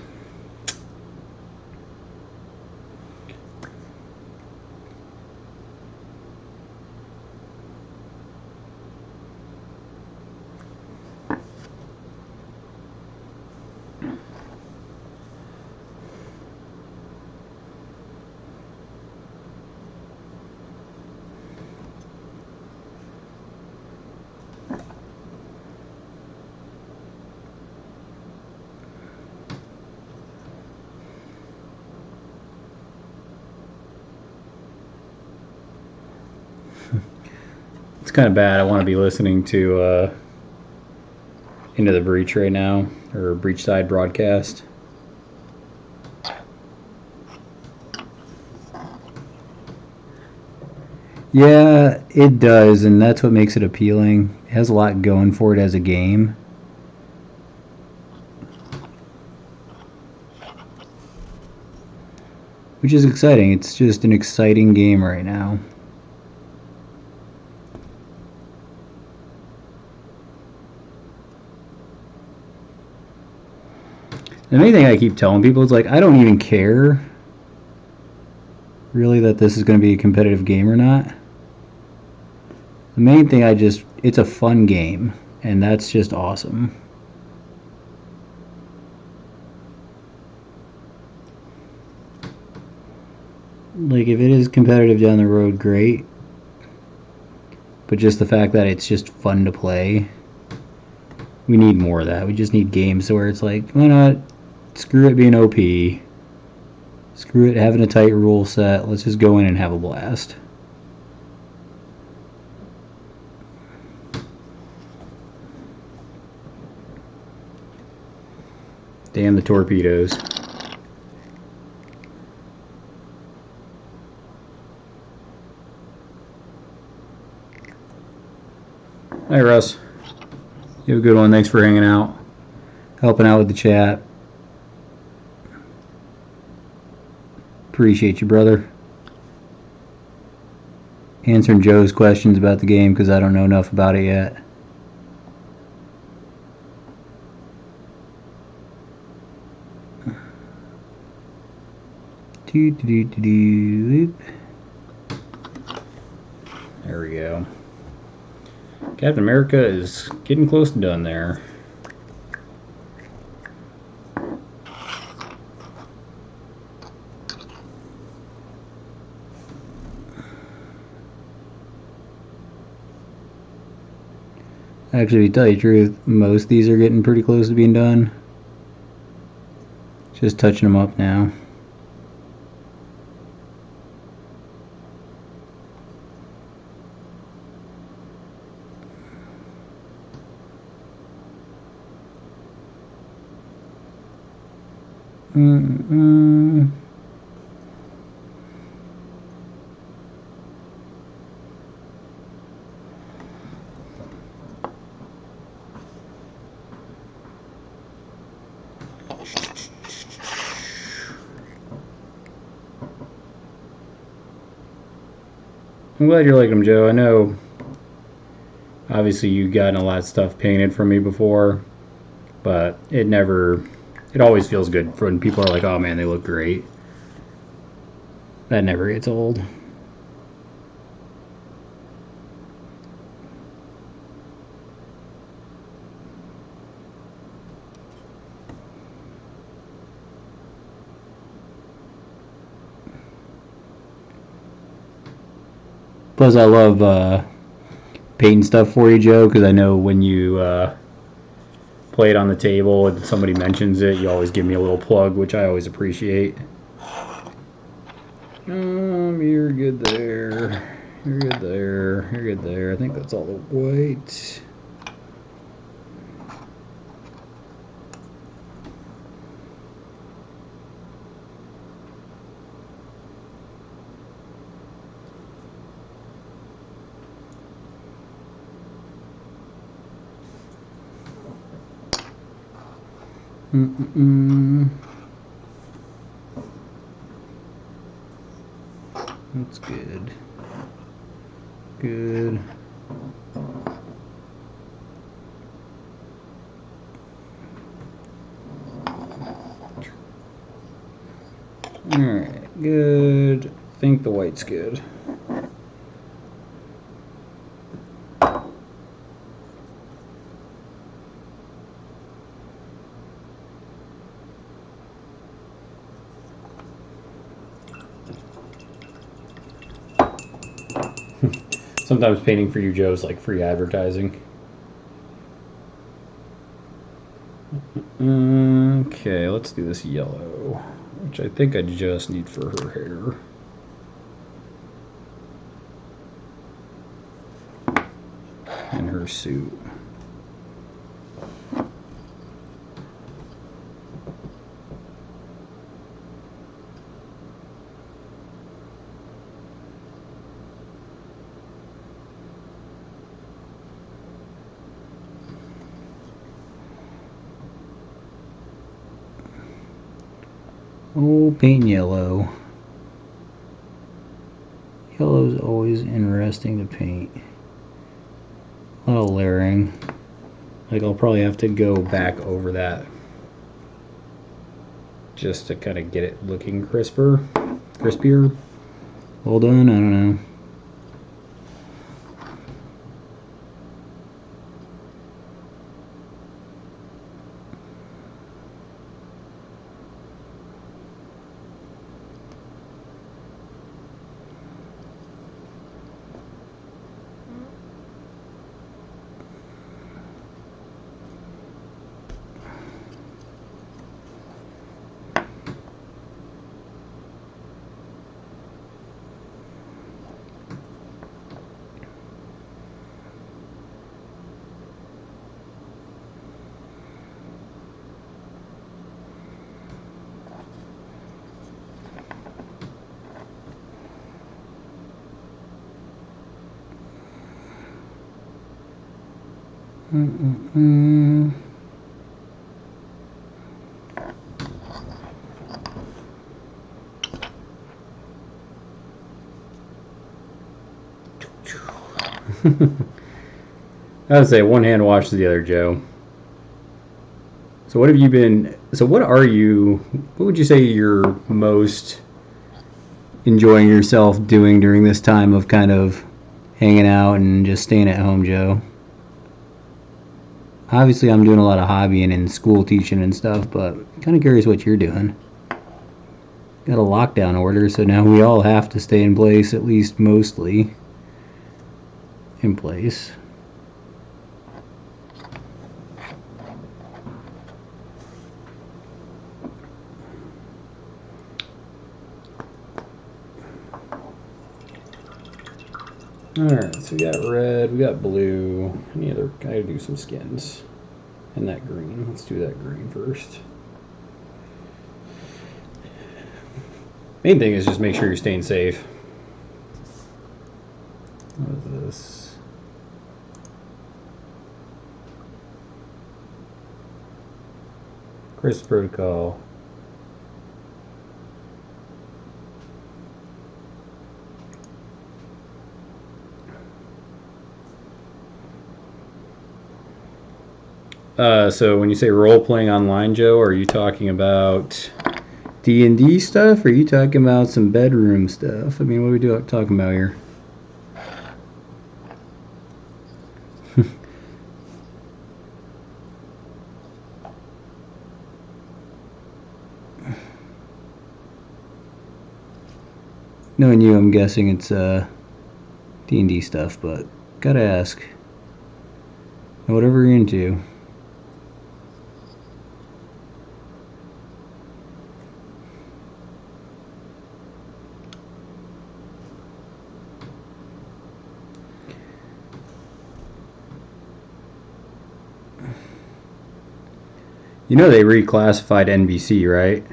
It's kind of bad. I want to be listening to Into the Breach right now, or Breach Side broadcast. Yeah, it does, and that's what makes it appealing. It has a lot going for it as a game. Which is exciting. It's just an exciting game right now. The main thing I keep telling people is like, I don't even care really that this is going to be a competitive game or not. The main thing, it's a fun game, and that's just awesome. Like, if it is competitive down the road, great. But just the fact that it's just fun to play, we need more of that. We just need games where it's like, why not? Screw it being OP. Screw it having a tight rule set. Let's just go in and have a blast. Damn the torpedoes. Hi, Russ. You have a good one. Thanks for hanging out, helping out with the chat. Appreciate you, brother. Answering Joe's questions about the game because I don't know enough about it yet. There we go. Captain America is getting close to done there. Actually, to tell you the truth, most of these are getting pretty close to being done. Just touching them up now. I'm glad you're liking them, Joe. I know, obviously, you've gotten a lot of stuff painted from me before, but it always feels good when people are like, oh man, they look great. That never gets old. Plus, I love painting stuff for you, Joe, because I know when you play it on the table and somebody mentions it, you always give me a little plug, which I always appreciate. You're good there. You're good there. You're good there. I think that's all the white. That's good. Good. Alright, good. I think the white's good. Sometimes painting for you, Joe, is like free advertising. Okay, let's do this yellow, which I think I just need for her hair. And her suit. Oh, paint yellow. Yellow's always interesting to paint. A lot of layering. Like, I'll probably have to go back over that just to kind of get it looking crispier. Well done, I don't know. I would say one hand washes the other, Joe. So what have you been? So what would you say you're most enjoying yourself doing during this time of kind of hanging out and just staying at home, Joe? Obviously, I'm doing a lot of hobbying and school teaching and stuff, but I'm kind of curious what you're doing. Got a lockdown order, so now we all have to stay in place, at least mostly in place. Alright, so we got red, we got blue. Any other? I gotta do some skins. And that green. Let's do that green first. Main thing is just make sure you're staying safe. What is this? Crisis Protocol. So when you say role-playing online, Joe, are you talking about D&D stuff, or are you talking about some bedroom stuff? I mean, what are we talking about here? Knowing you, I'm guessing it's D&D stuff, but gotta ask. Whatever you're into. You know they reclassified NBC, right?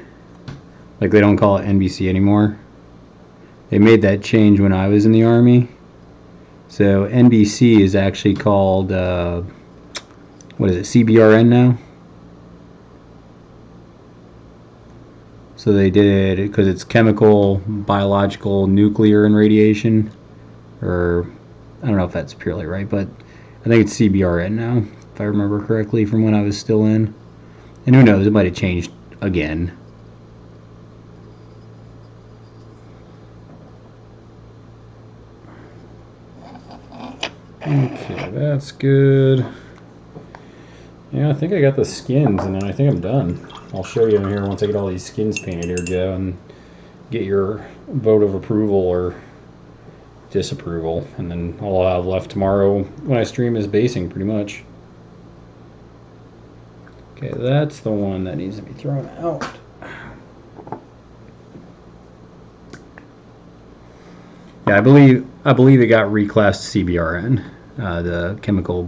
Like they don't call it NBC anymore. They made that change when I was in the Army. So NBC is actually called, what is it, CBRN now? So they did it because it's chemical, biological, nuclear, and radiation. Or, I don't know if that's purely right, but I think it's CBRN now, if I remember correctly from when I was still in. And who knows, it might have changed again. Okay, that's good. Yeah, I think I got the skins, and then I think I'm done. I'll show you in here once I get all these skins painted here, Joe, and get your vote of approval or disapproval. And then all I'll have left tomorrow when I stream is basing, pretty much. Okay, that's the one that needs to be thrown out. Yeah, I believe it got reclassed CBRN, the chemical,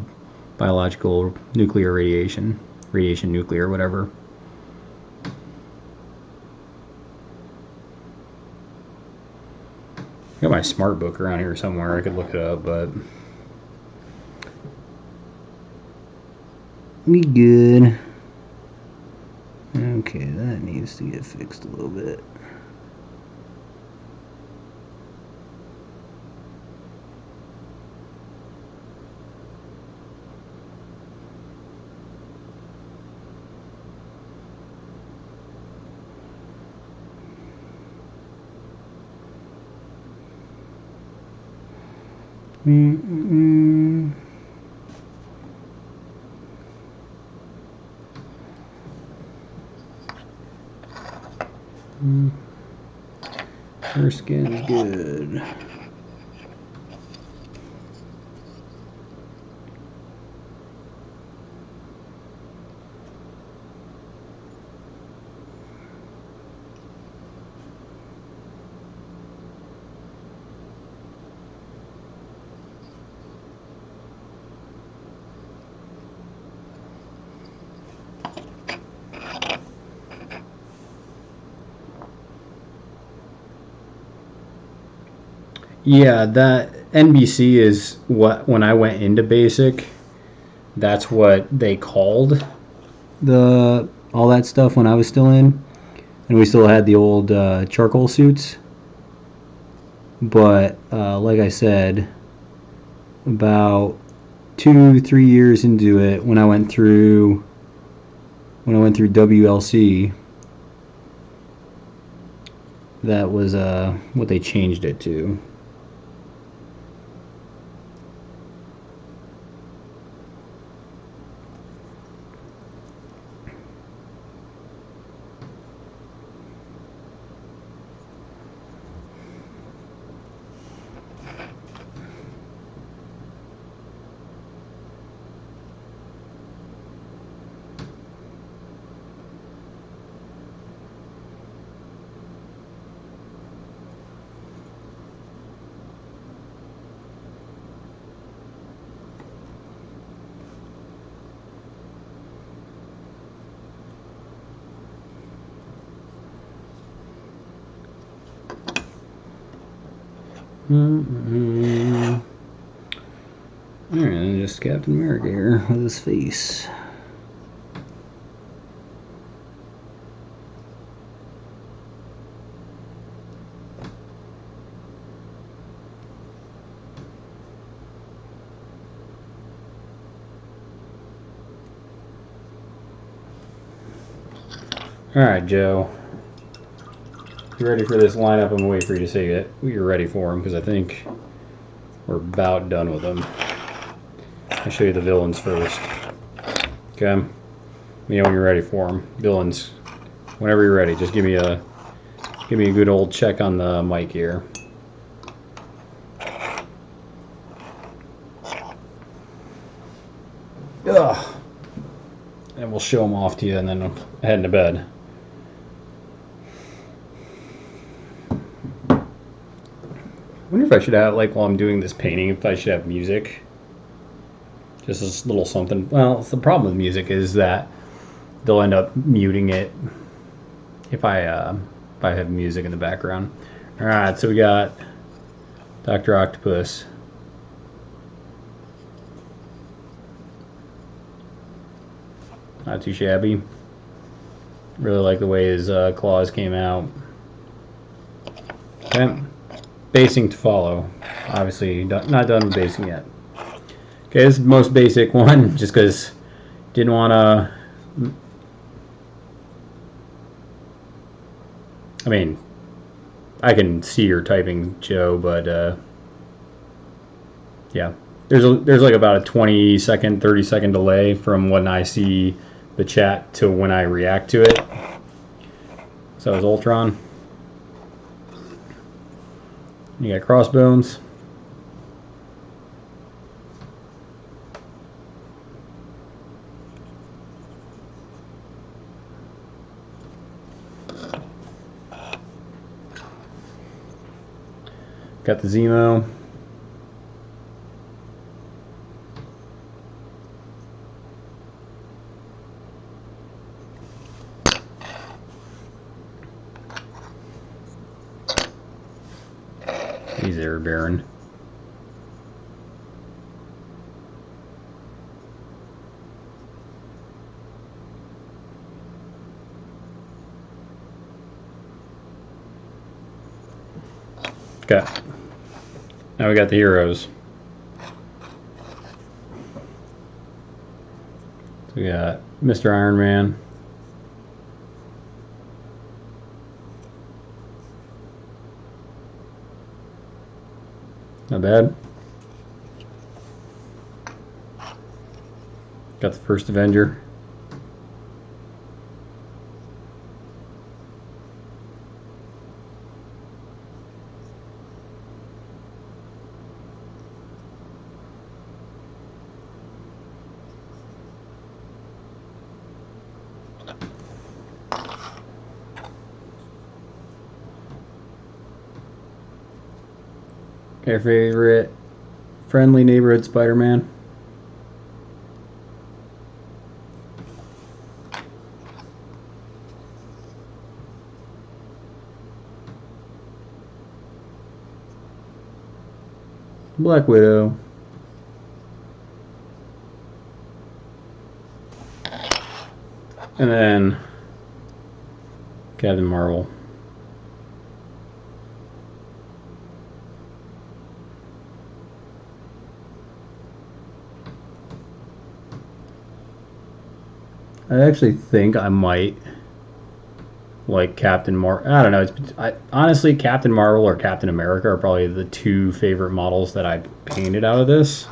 biological, nuclear radiation, nuclear, whatever. I got my smart book around here somewhere. I could look it up, but we good. Okay, that needs to get fixed a little bit. Her skin's good. Yeah, that NBC is what, when I went into basic, that's what they called all that stuff when I was still in, and we still had the old charcoal suits. But like I said, about 2-3 years into it, when I went through WLC, that was what they changed it to. Alright, just Captain America here with his face. Alright, Joe. You ready for this lineup? I'm waiting for you to say that you're ready for them, because I think we're about done with them. I'll show you the villains first. Okay? Let me know when you're ready for them. Villains. Whenever you're ready, just give me a good old check on the mic here. Ugh. And we'll show them off to you, and then heading to bed. I wonder if I should have, like, while I'm doing this painting, if I should have music. Just a little something. Well, the problem with music is that they'll end up muting it if I have music in the background. All right, so we got Dr. Octopus. Not too shabby. Really like the way his claws came out. Okay. Basing to follow. Obviously, not done with basing yet. Okay, this is the most basic one, just because didn't want to. I mean, I can see your typing, Joe, but yeah, there's like about a 20-second, 30-second delay from when I see the chat to when I react to it. So is Ultron. You got Crossbones. Got the Zemo. He's there, Baron. Okay. Now we got the heroes. So we got Mr. Iron Man. Not bad. Got the first Avenger. Our favorite friendly neighborhood Spider-Man. Black Widow. And then Captain Marvel. I actually think I might like Captain Marvel. I don't know. Honestly, Captain Marvel or Captain America are probably the two favorite models that I painted out of this.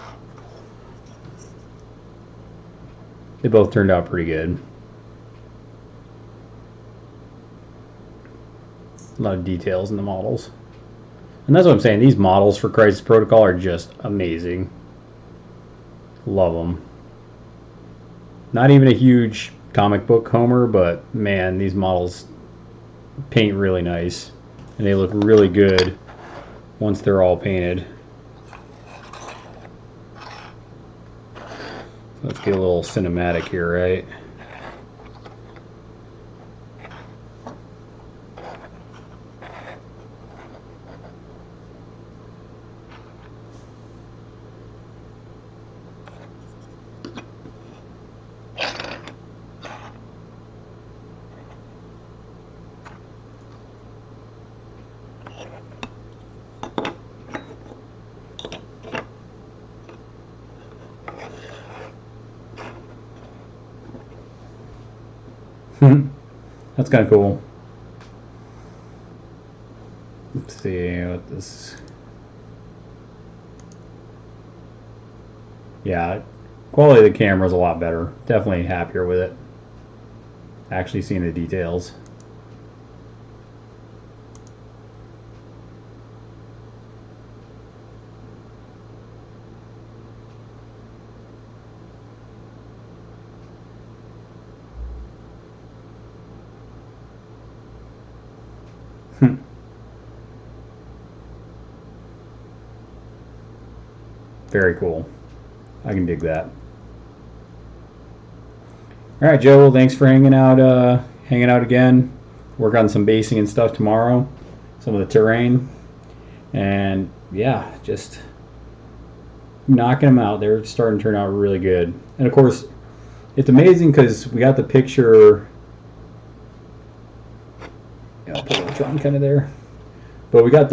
They both turned out pretty good. A lot of details in the models. And that's what I'm saying. These models for Crisis Protocol are just amazing. Love them. Not even a huge comic book homer, but man, these models paint really nice. And they look really good once they're all painted. Let's get a little cinematic here, right? That's kind of cool. Let's see what this. Yeah, quality of the camera is a lot better. Definitely happier with it. Actually seeing the details. Very cool. I can dig that. All right, Joe. Well, thanks for hanging out again. Work on some basing and stuff tomorrow. Some of the terrain, and yeah, just knocking them out. They're starting to turn out really good. And of course, it's amazing because we got the picture. I'll put the drum kind of there. But we got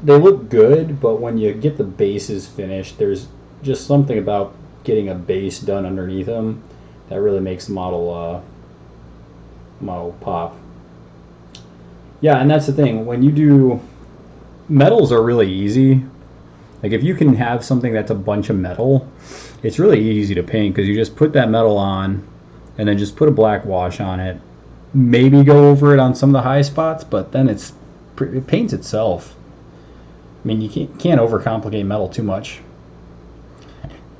they look good, but when you get the bases finished, there's just something about getting a base done underneath them that really makes the model pop. Yeah, and that's the thing. When you do metals are really easy. Like if you can have something that's a bunch of metal, it's really easy to paint because you just put that metal on and then just put a black wash on it. Maybe go over it on some of the high spots, but then it paints itself. I mean, you can't overcomplicate metal too much.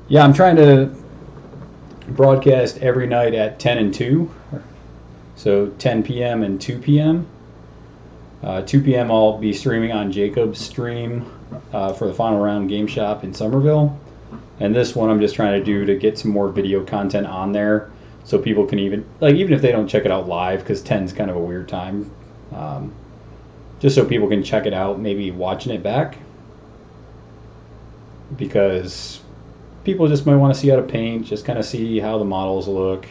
Yeah, I'm trying to broadcast every night at 10 and 2. So 10 p.m. and 2 p.m. 2 p.m. I'll be streaming on Jacob's stream for the final round game shop in Somerville. And this one I'm just trying to do to get some more video content on there so people can even if they don't check it out live, because 10 is kind of a weird time. Just so people can check it out, maybe watching it back. Because people just might want to see how to paint, just kind of see how the models look.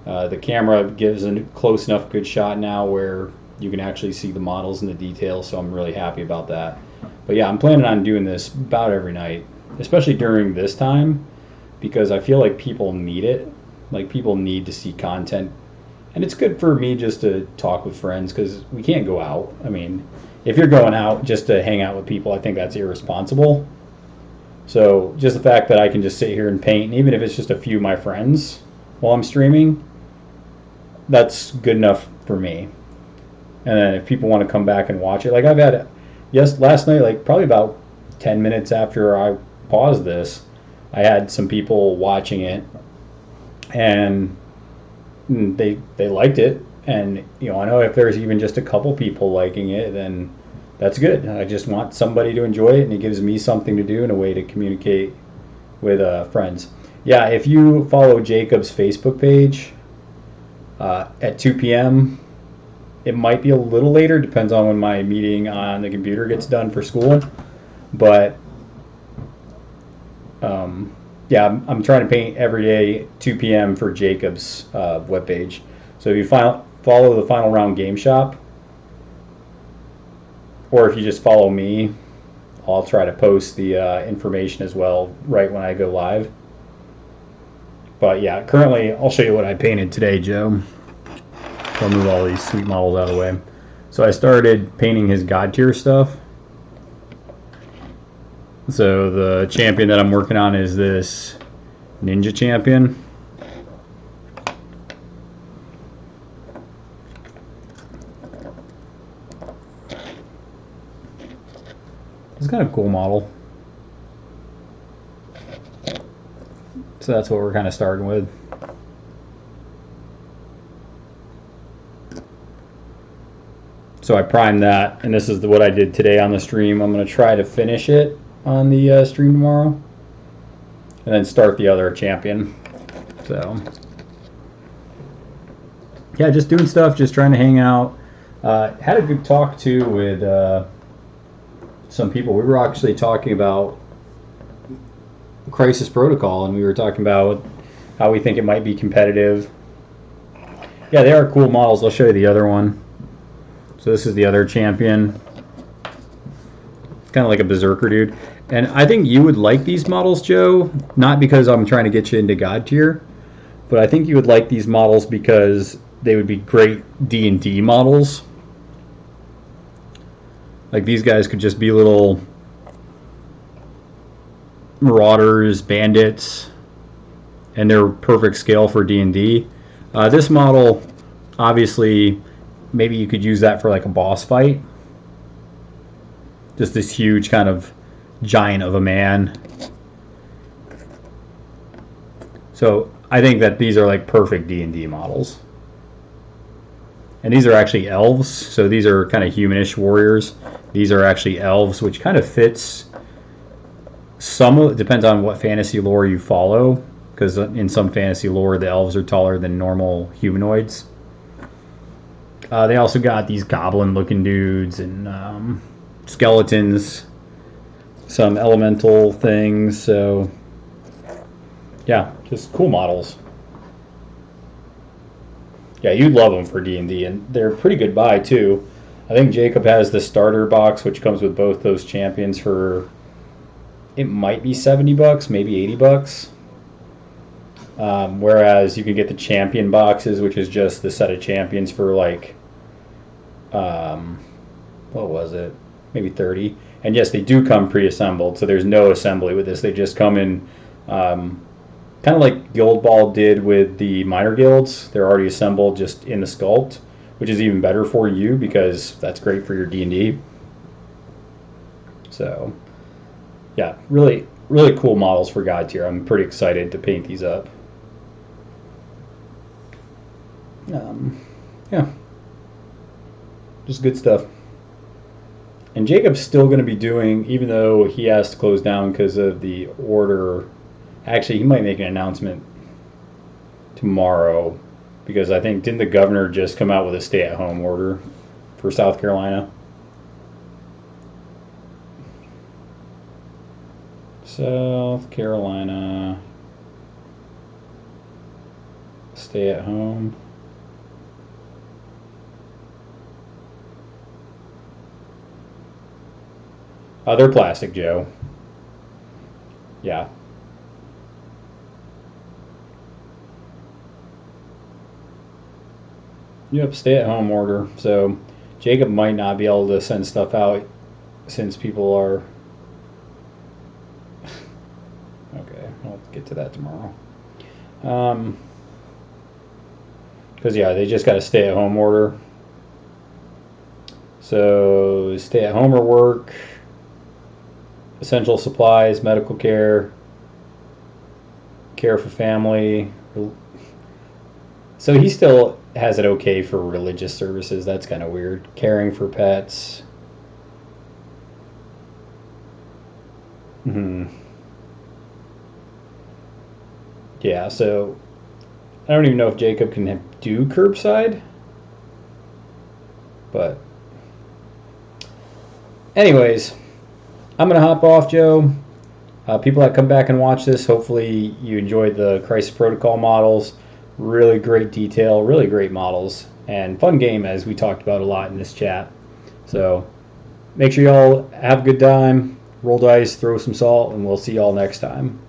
The camera gives a close enough good shot now where you can actually see the models and the details, so I'm really happy about that. But yeah, I'm planning on doing this about every night, especially during this time, because I feel like people need it. Like people need to see content. And it's good for me just to talk with friends because we can't go out. I mean, if you're going out just to hang out with people, I think that's irresponsible. So just the fact that I can just sit here and paint, and even if it's just a few of my friends while I'm streaming, that's good enough for me. And then if people want to come back and watch it, like I've had, last night, like probably about 10 minutes after I paused this, I had some people watching it, and they liked it. And I know if there's even just a couple people liking it, then that's good. I just want somebody to enjoy it, and it gives me something to do and a way to communicate with friends. Yeah, if you follow Jacob's Facebook page at 2 p.m., it might be a little later, depends on when my meeting on the computer gets done for school. But yeah, I'm trying to paint every day 2 p.m. for Jacob's webpage. So if you follow the Final Round Game Shop, or if you just follow me, I'll try to post the information as well right when I go live. But yeah, currently I'll show you what I painted today, Joe. I'll move all these sweet models out of the way. So I started painting his God tier stuff. So the champion that I'm working on is this Ninja champion. It's kind of a cool model. So that's what we're kind of starting with. So I primed that, and this is what I did today on the stream. I'm going to try to finish it on the stream tomorrow, and then start the other champion. So yeah, just doing stuff, just trying to hang out. Had a good talk too with some people. We were actually talking about Crisis Protocol, and we were talking about how we think it might be competitive. Yeah, they are cool models. I'll show you the other one. So this is the other champion. It's kind of like a berserker dude. And I think you would like these models, Joe, not because I'm trying to get you into God tier, but I think you would like these models because they would be great D&D models. Like these guys could just be little marauders, bandits, and they're perfect scale for D&D. This model, obviously, maybe you could use that for like a boss fight. Just this huge kind of giant of a man. So I think that these are like perfect D&D models. And these are actually elves, so these are kind of humanish warriors. These are actually elves, which kind of fits some. It depends on what fantasy lore you follow, because in some fantasy lore, the elves are taller than normal humanoids. They also got these goblin-looking dudes and skeletons, some elemental things. So, yeah, just cool models. Yeah, you'd love them for D&D, and they're a pretty good buy, too. I think Jacob has the starter box, which comes with both those champions for, it might be $70, maybe $80. Whereas you could get the champion boxes, which is just the set of champions for like, what was it? Maybe 30. And yes, they do come pre-assembled, so there's no assembly with this. They just come in, kind of like Guild Ball did with the minor guilds. They're already assembled just in the sculpt, which is even better for you because that's great for your D&D. So, yeah, really, really cool models for God tier. I'm pretty excited to paint these up. Yeah, just good stuff. And Jacob's still going to be doing, even though he has to close down because of the order. Actually, he might make an announcement tomorrow because I think, didn't the governor just come out with a stay-at-home order for South Carolina? South Carolina stay-at-home. They're plastic, Joe. Yeah. Yep, stay-at-home order. So Jacob might not be able to send stuff out since people are... Okay, I'll get to that tomorrow. Because, yeah, they just got a stay-at-home order. So stay-at-home or work, essential supplies, medical care, care for family. So he still has it okay for religious services. That's kind of weird. Caring for pets. Yeah, so I don't even know if Jacob can do curbside. But anyways, I'm going to hop off, Joe. People that come back and watch this, hopefully you enjoyed the Crisis Protocol models. Really great detail, really great models, and fun game as we talked about a lot in this chat. So make sure y'all have a good time, roll dice, throw some salt, and we'll see y'all next time.